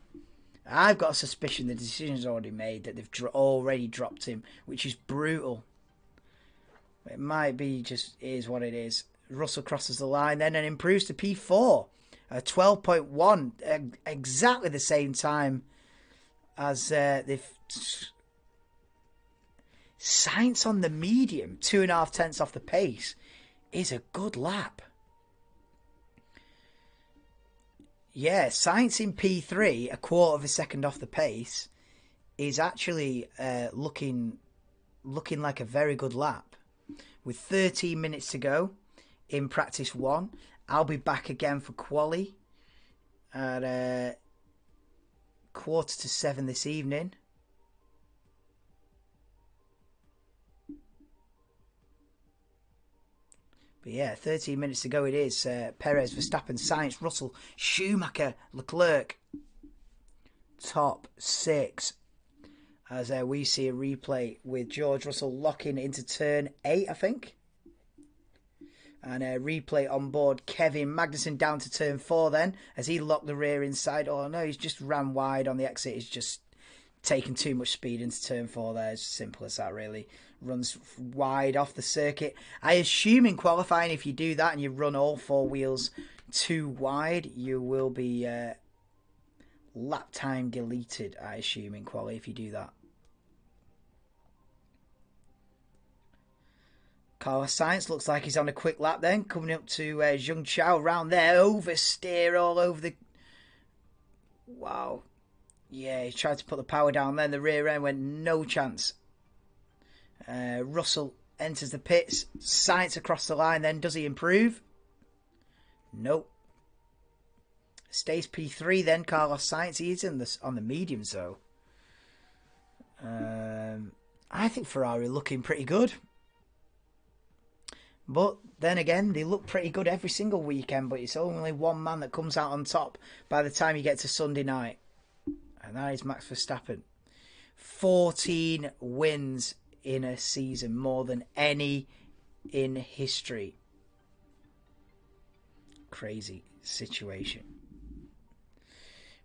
I've got a suspicion the decision's already made, that they've already dropped him, which is brutal. It might be just is what it is. Russell crosses the line then and improves to P4. 12.1. Exactly the same time as they've... Sainz on the medium, 2.5 off the pace, is a good lap. Yeah, Sainz in P3, 1/4 of a second off the pace, is actually looking like a very good lap. With 13 minutes to go in practice 1, I'll be back again for quali at 6:45 this evening. But yeah, 13 minutes to go it is. Perez, Verstappen, Sainz, Russell, Schumacher, Leclerc. Top 6. As we see a replay with George Russell locking into turn 8, I think. And a replay on board. Kevin Magnussen down to turn 4 then, as he locked the rear inside. Oh no, he's just ran wide on the exit. He's just taken too much speed into turn 4 there. It's simple as that, really. Runs wide off the circuit. I assume in qualifying, if you do that and you run all 4 wheels too wide, you will be lap time deleted, I assume, in quali if you do that. Carlos Sainz looks like he's on a quick lap then, coming up to Zheng Chao round there. Oversteer all over the... Wow. Yeah, he tried to put the power down then. The rear end went no chance. Russell enters the pits. Sainz across the line then. Does he improve? Nope. Stays P3 then, Carlos Sainz. He is on the mediums though. I think Ferrari looking pretty good. But then again, they look pretty good every single weekend, but it's only one man that comes out on top by the time you get to Sunday night. And that is Max Verstappen. 14 wins in a season, more than any in history. Crazy situation.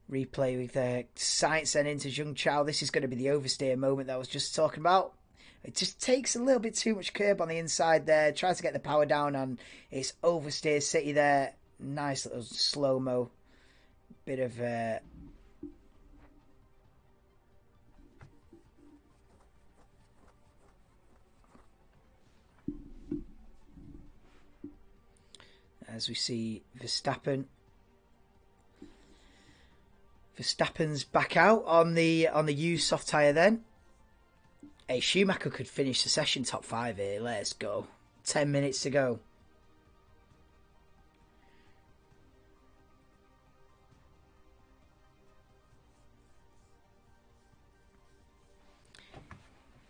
Replay with Sainz then into Zheng Chao. This is going to be the oversteer moment that I was just talking about. It just takes a little bit too much curb on the inside there. Tries to get the power down and it's oversteer city there. Nice little slow-mo. Bit of... as we see Verstappen. Verstappen's back out on the used soft tyre then. Hey, Schumacher could finish the session top 5 here. Let's go. 10 minutes to go.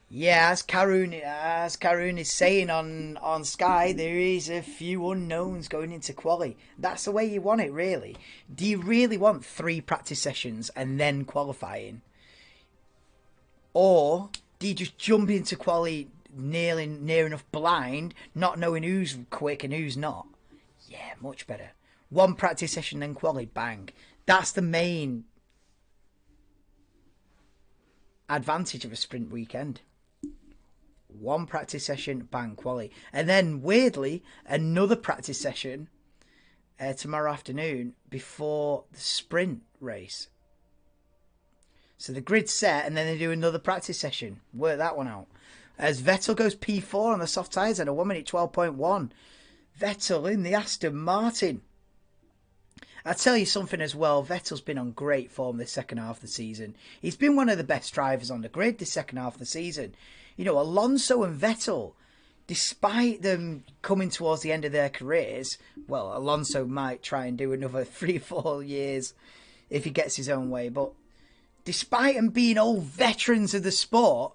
Yeah, as Karun is saying on Sky, there is a few unknowns going into quali. That's the way you want it, really. Do you really want 3 practice sessions and then qualifying? Or do you just jump into quali near enough blind, not knowing who's quick and who's not? Yeah, much better. 1 practice session, then quali, bang. That's the main advantage of a sprint weekend. 1 practice session, bang, quali. And then, weirdly, another practice session tomorrow afternoon before the sprint race. So the grid's set, and then they do another practice session. Work that one out. As Vettel goes P4 on the soft tyres at a 1 minute 12.1. Vettel in the Aston Martin. I'll tell you something as well. Vettel's been on great form this second half of the season. He's been one of the best drivers on the grid this second half of the season. You know, Alonso and Vettel, despite them coming towards the end of their careers, well, Alonso might try and do another 3-4 years if he gets his own way, but despite them being old veterans of the sport,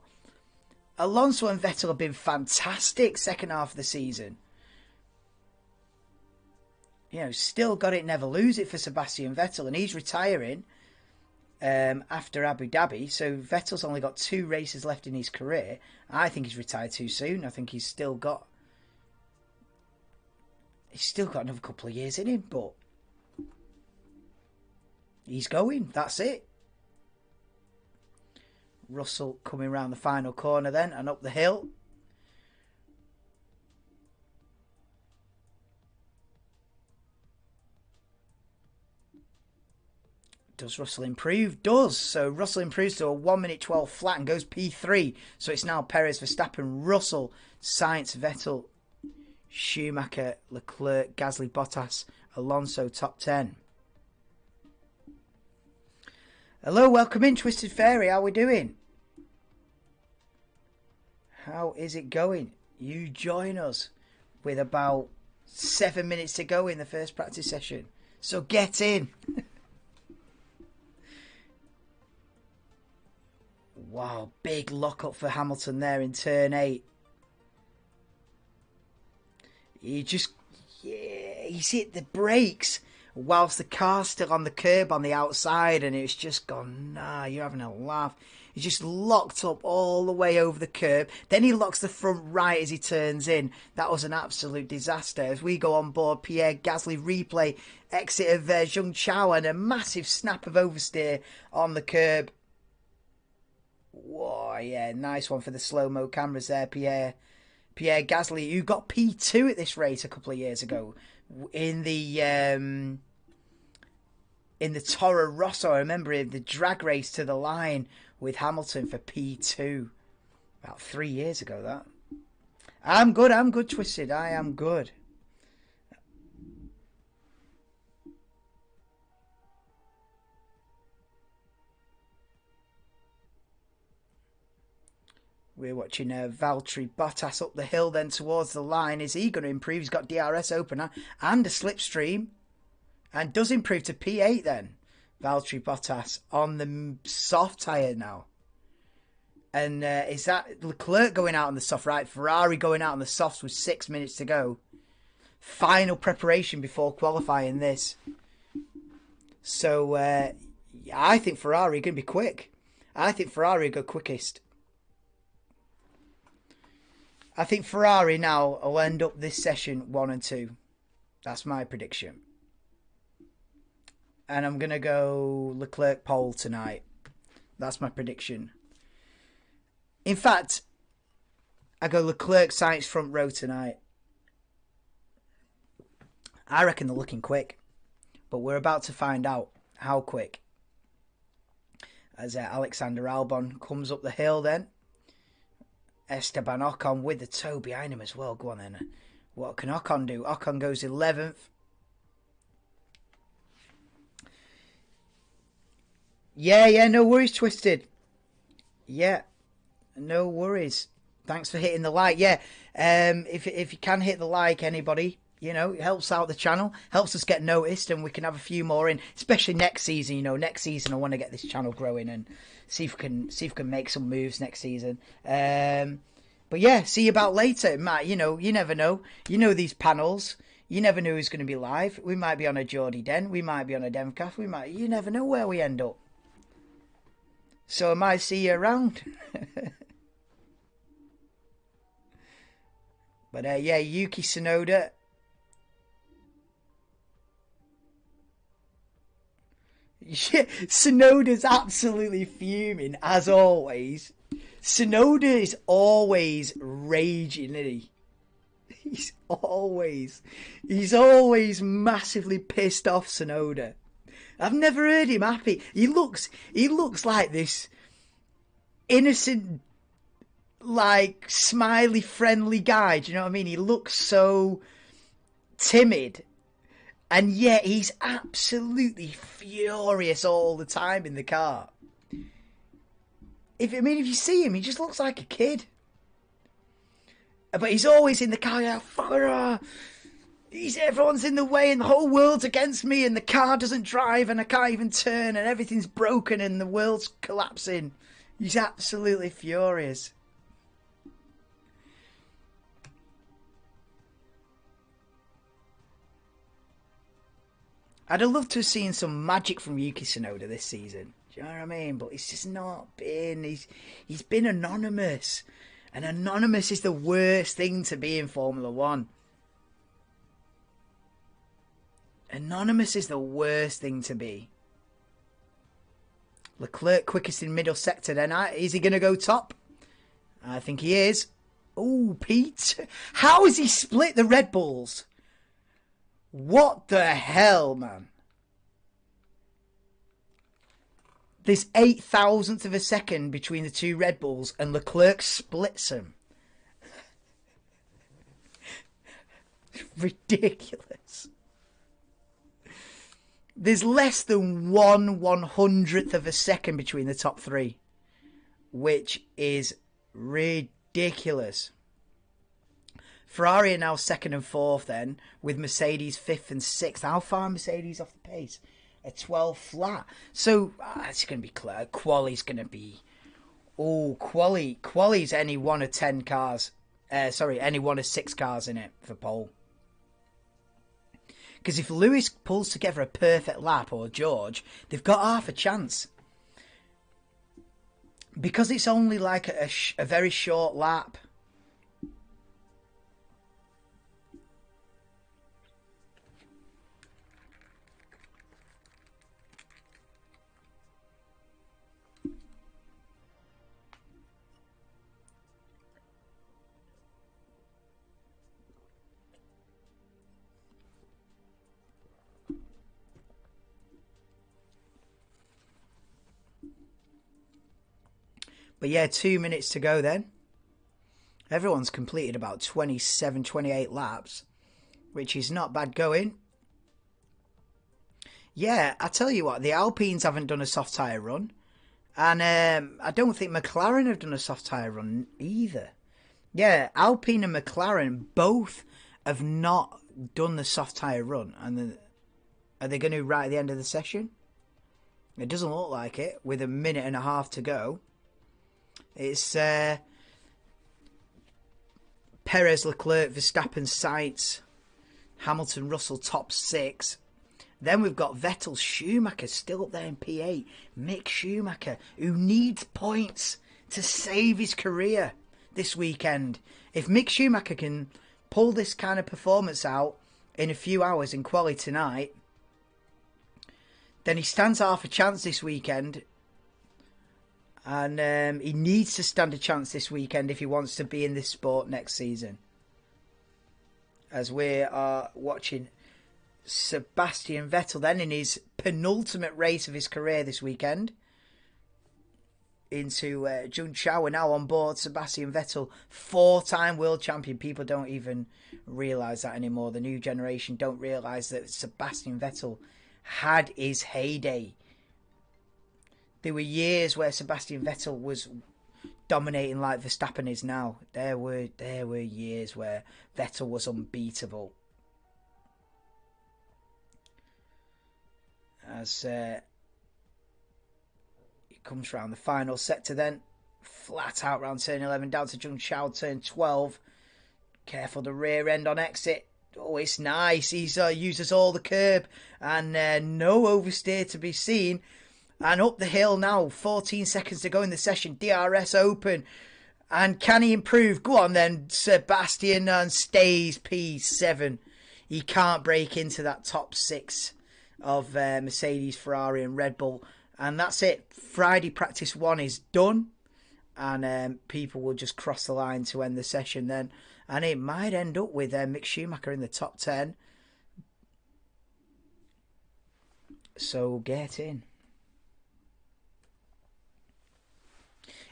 Alonso and Vettel have been fantastic second half of the season. You know, still got it, never lose it for Sebastian Vettel, and he's retiring after Abu Dhabi. So Vettel's only got 2 races left in his career. I think he's retired too soon. I think he's still got another couple of years in him, but he's going. That's it. Russell coming around the final corner then and up the hill. Does Russell improve? Does. So Russell improves to a 1 minute 12 flat and goes P3. So it's now Perez, Verstappen, Russell, Sainz, Vettel, Schumacher, Leclerc, Gasly, Bottas, Alonso, top 10. Hello, welcome in, Twisted Fairy. How we doing? How is it going? You join us with about 7 minutes to go in the first practice session. So get in. Wow, big lock-up for Hamilton there in turn 8. He's hit the brakes whilst the car's still on the curb on the outside, and it's just gone, nah, you're having a laugh. He's just locked up all the way over the curb. Then he locks the front right as he turns in. That was an absolute disaster. As we go on board, Pierre Gasly replay exit of Zheng Chao and a massive snap of oversteer on the curb. Whoa, yeah, nice one for the slow-mo cameras there, Pierre Gasly, who got P2 at this race a couple of years ago in the Toro Rosso. I remember the drag race to the line with Hamilton for P2 about 3 years ago. That I'm good, Twisted. I am good. We're watching Valtteri Bottas up the hill then towards the line. Is he going to improve? He's got DRS opener and a slipstream. And does improve to P8 then. Valtteri Bottas on the soft tyre now. And is that Leclerc going out on the soft? Right, Ferrari going out on the softs with 6 minutes to go. Final preparation before qualifying this. So I think Ferrari are going to be quick. I think Ferrari go quickest. I think Ferrari now will end up this session 1 and 2. That's my prediction. And I'm going to go Leclerc pole tonight. That's my prediction. In fact, I go Leclerc Sainz front row tonight. I reckon they're looking quick. But we're about to find out how quick. As Alexander Albon comes up the hill then. Esteban Ocon with the toe behind him as well. Go on then. What can Ocon do? Ocon goes 11th. Yeah, no worries, Twisted. Yeah, no worries. Thanks for hitting the like. Yeah, if you can hit the like, anybody, you know, it helps out the channel, helps us get noticed, and we can have a few more in, especially next season. You know, next season I want to get this channel growing and see if we can make some moves next season. But yeah, see you about later, Matt. You know, you never know. You know these panels. You never know who's going to be live. We might be on a Geordie Den. We might be on a Demcaf. You never know where we end up. So I might see you around. But yeah, Yuki Tsunoda. Yeah, Tsunoda's absolutely fuming, as always. Tsunoda is always raging, isn't he? He's always massively pissed off, Tsunoda. I've never heard him happy. He looks like this innocent, like, smiley, friendly guy. Do you know what I mean? He looks so timid. And yet he's absolutely furious all the time in the car. If you see him, he just looks like a kid. But he's always in the car, yeah, fucker. Everyone's in the way and the whole world's against me and the car doesn't drive and I can't even turn and everything's broken and the world's collapsing. He's absolutely furious. I'd have loved to have seen some magic from Yuki Tsunoda this season. Do you know what I mean? But it's just not been. He's been anonymous. And anonymous is the worst thing to be in Formula 1. Anonymous is the worst thing to be. Leclerc quickest in middle sector then. Is he going to go top? I think he is. Oh, Pete. How has he split the Red Bulls? What the hell, man? There's 0.008 of a second between the two Red Bulls and Leclerc splits them. Ridiculous. There's less than 1/100th of a second between the top three, which is ridiculous. ridiculous. Ferrari are now 2nd and 4th then, with Mercedes 5th and 6th. How far are Mercedes off the pace? A 12 flat. So it's going to be clear. Quali's going to be... Oh, Quali's any one of 10 cars. Any one of 6 cars in it for pole. Because if Lewis pulls together a perfect lap, or George, they've got half a chance. Because it's only like a very short lap. But yeah, 2 minutes to go then. Everyone's completed about 27, 28 laps, which is not bad going. Yeah, I tell you what, the Alpines haven't done a soft tyre run. And I don't think McLaren have done a soft tyre run either. Yeah, Alpine and McLaren both have not done the soft tyre run. And are they going to right at the end of the session? It doesn't look like it, with a minute and a half to go. It's Perez, Leclerc, Verstappen, Sainz, Hamilton, Russell, top 6. Then we've got Vettel, Schumacher still up there in P8. Mick Schumacher, who needs points to save his career this weekend. If Mick Schumacher can pull this kind of performance out in a few hours in quali tonight, then he stands half a chance this weekend. And he needs to stand a chance this weekend if he wants to be in this sport next season. As we are watching Sebastian Vettel then in his penultimate race of his career this weekend. Into Zhou. We're now on board Sebastian Vettel, 4-time world champion. People don't even realise that anymore. The new generation don't realise that Sebastian Vettel had his heyday. There were years where Sebastian Vettel was dominating like Verstappen is now. There were years where Vettel was unbeatable. As it comes round the final sector then. Flat out round turn 11 down to Zhou, turn 12. Careful the rear end on exit. Oh, it's nice. He's uses all the curb and no oversteer to be seen. And up the hill now, 14 seconds to go in the session. DRS open. And can he improve? Go on then, Sebastian, and stays P7. He can't break into that top 6 of Mercedes, Ferrari and Red Bull. And that's it. Friday practice 1 is done. And people will just cross the line to end the session then. And it might end up with Mick Schumacher in the top 10. So get in.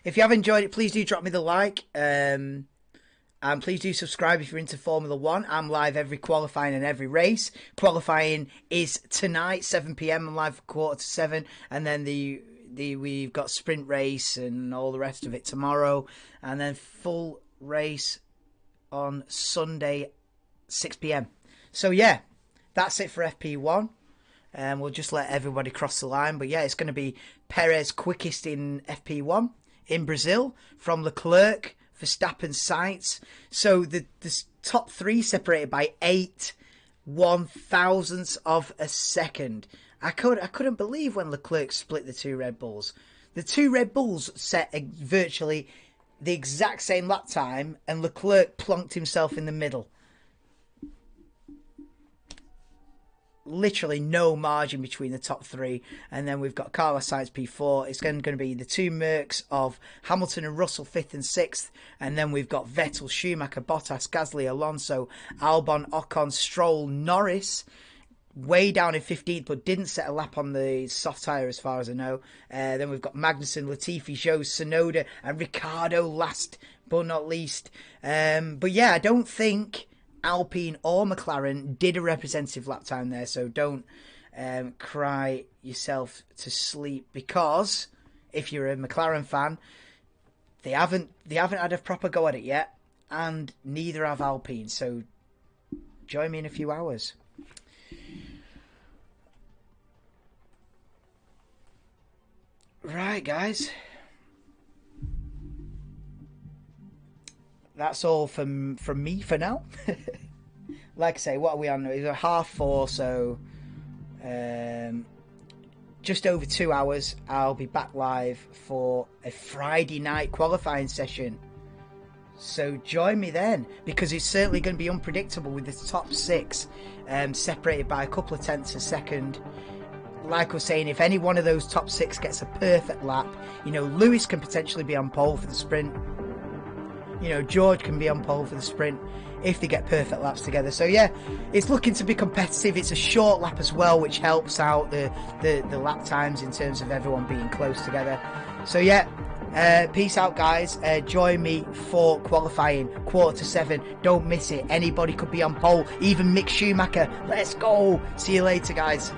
If you have enjoyed it, please do drop me the like. And please do subscribe if you're into Formula 1. I'm live every qualifying and every race. Qualifying is tonight, 7 PM. I'm live for 6:45. And then we've got sprint race and all the rest of it tomorrow. And then full race on Sunday, 6 PM. So yeah, that's it for FP1. We'll just let everybody cross the line. But yeah, it's going to be Perez quickest in FP1 in Brazil, from Leclerc, Verstappen, Sainz. So the top 3 separated by 8 1/1000ths of a second. I couldn't believe when Leclerc split the 2 Red Bulls. The 2 Red Bulls set virtually the exact same lap time, and Leclerc plonked himself in the middle. Literally no margin between the top 3. And then we've got Carlos Sainz P4. It's going to be the 2 Mercs of Hamilton and Russell 5th and 6th. And then we've got Vettel, Schumacher, Bottas, Gasly, Alonso, Albon, Ocon, Stroll, Norris. Way down in 15th, but didn't set a lap on the soft tyre as far as I know. Then we've got Magnussen, Latifi, Zhou, Tsunoda, and Ricciardo last but not least. But yeah, I don't think Alpine or McLaren did a representative lap time there, so don't cry yourself to sleep, because if you're a McLaren fan, they haven't had a proper go at it yet, and neither have Alpine. So join me in a few hours. Right, guys. That's all from me for now. Like I say, what are we on? It's 4:30, so just over 2 hours. I'll be back live for a Friday night qualifying session. So join me then, because it's certainly going to be unpredictable with the top 6 separated by a couple of tenths a second. Like I was saying, if any one of those top 6 gets a perfect lap, you know, Lewis can potentially be on pole for the sprint. You know, George can be on pole for the sprint if they get perfect laps together. So yeah, it's looking to be competitive. It's a short lap as well, which helps out the lap times in terms of everyone being close together. So yeah, peace out, guys. Join me for qualifying 6:45. Don't miss it. Anybody could be on pole, even Mick Schumacher. Let's go. See you later, guys.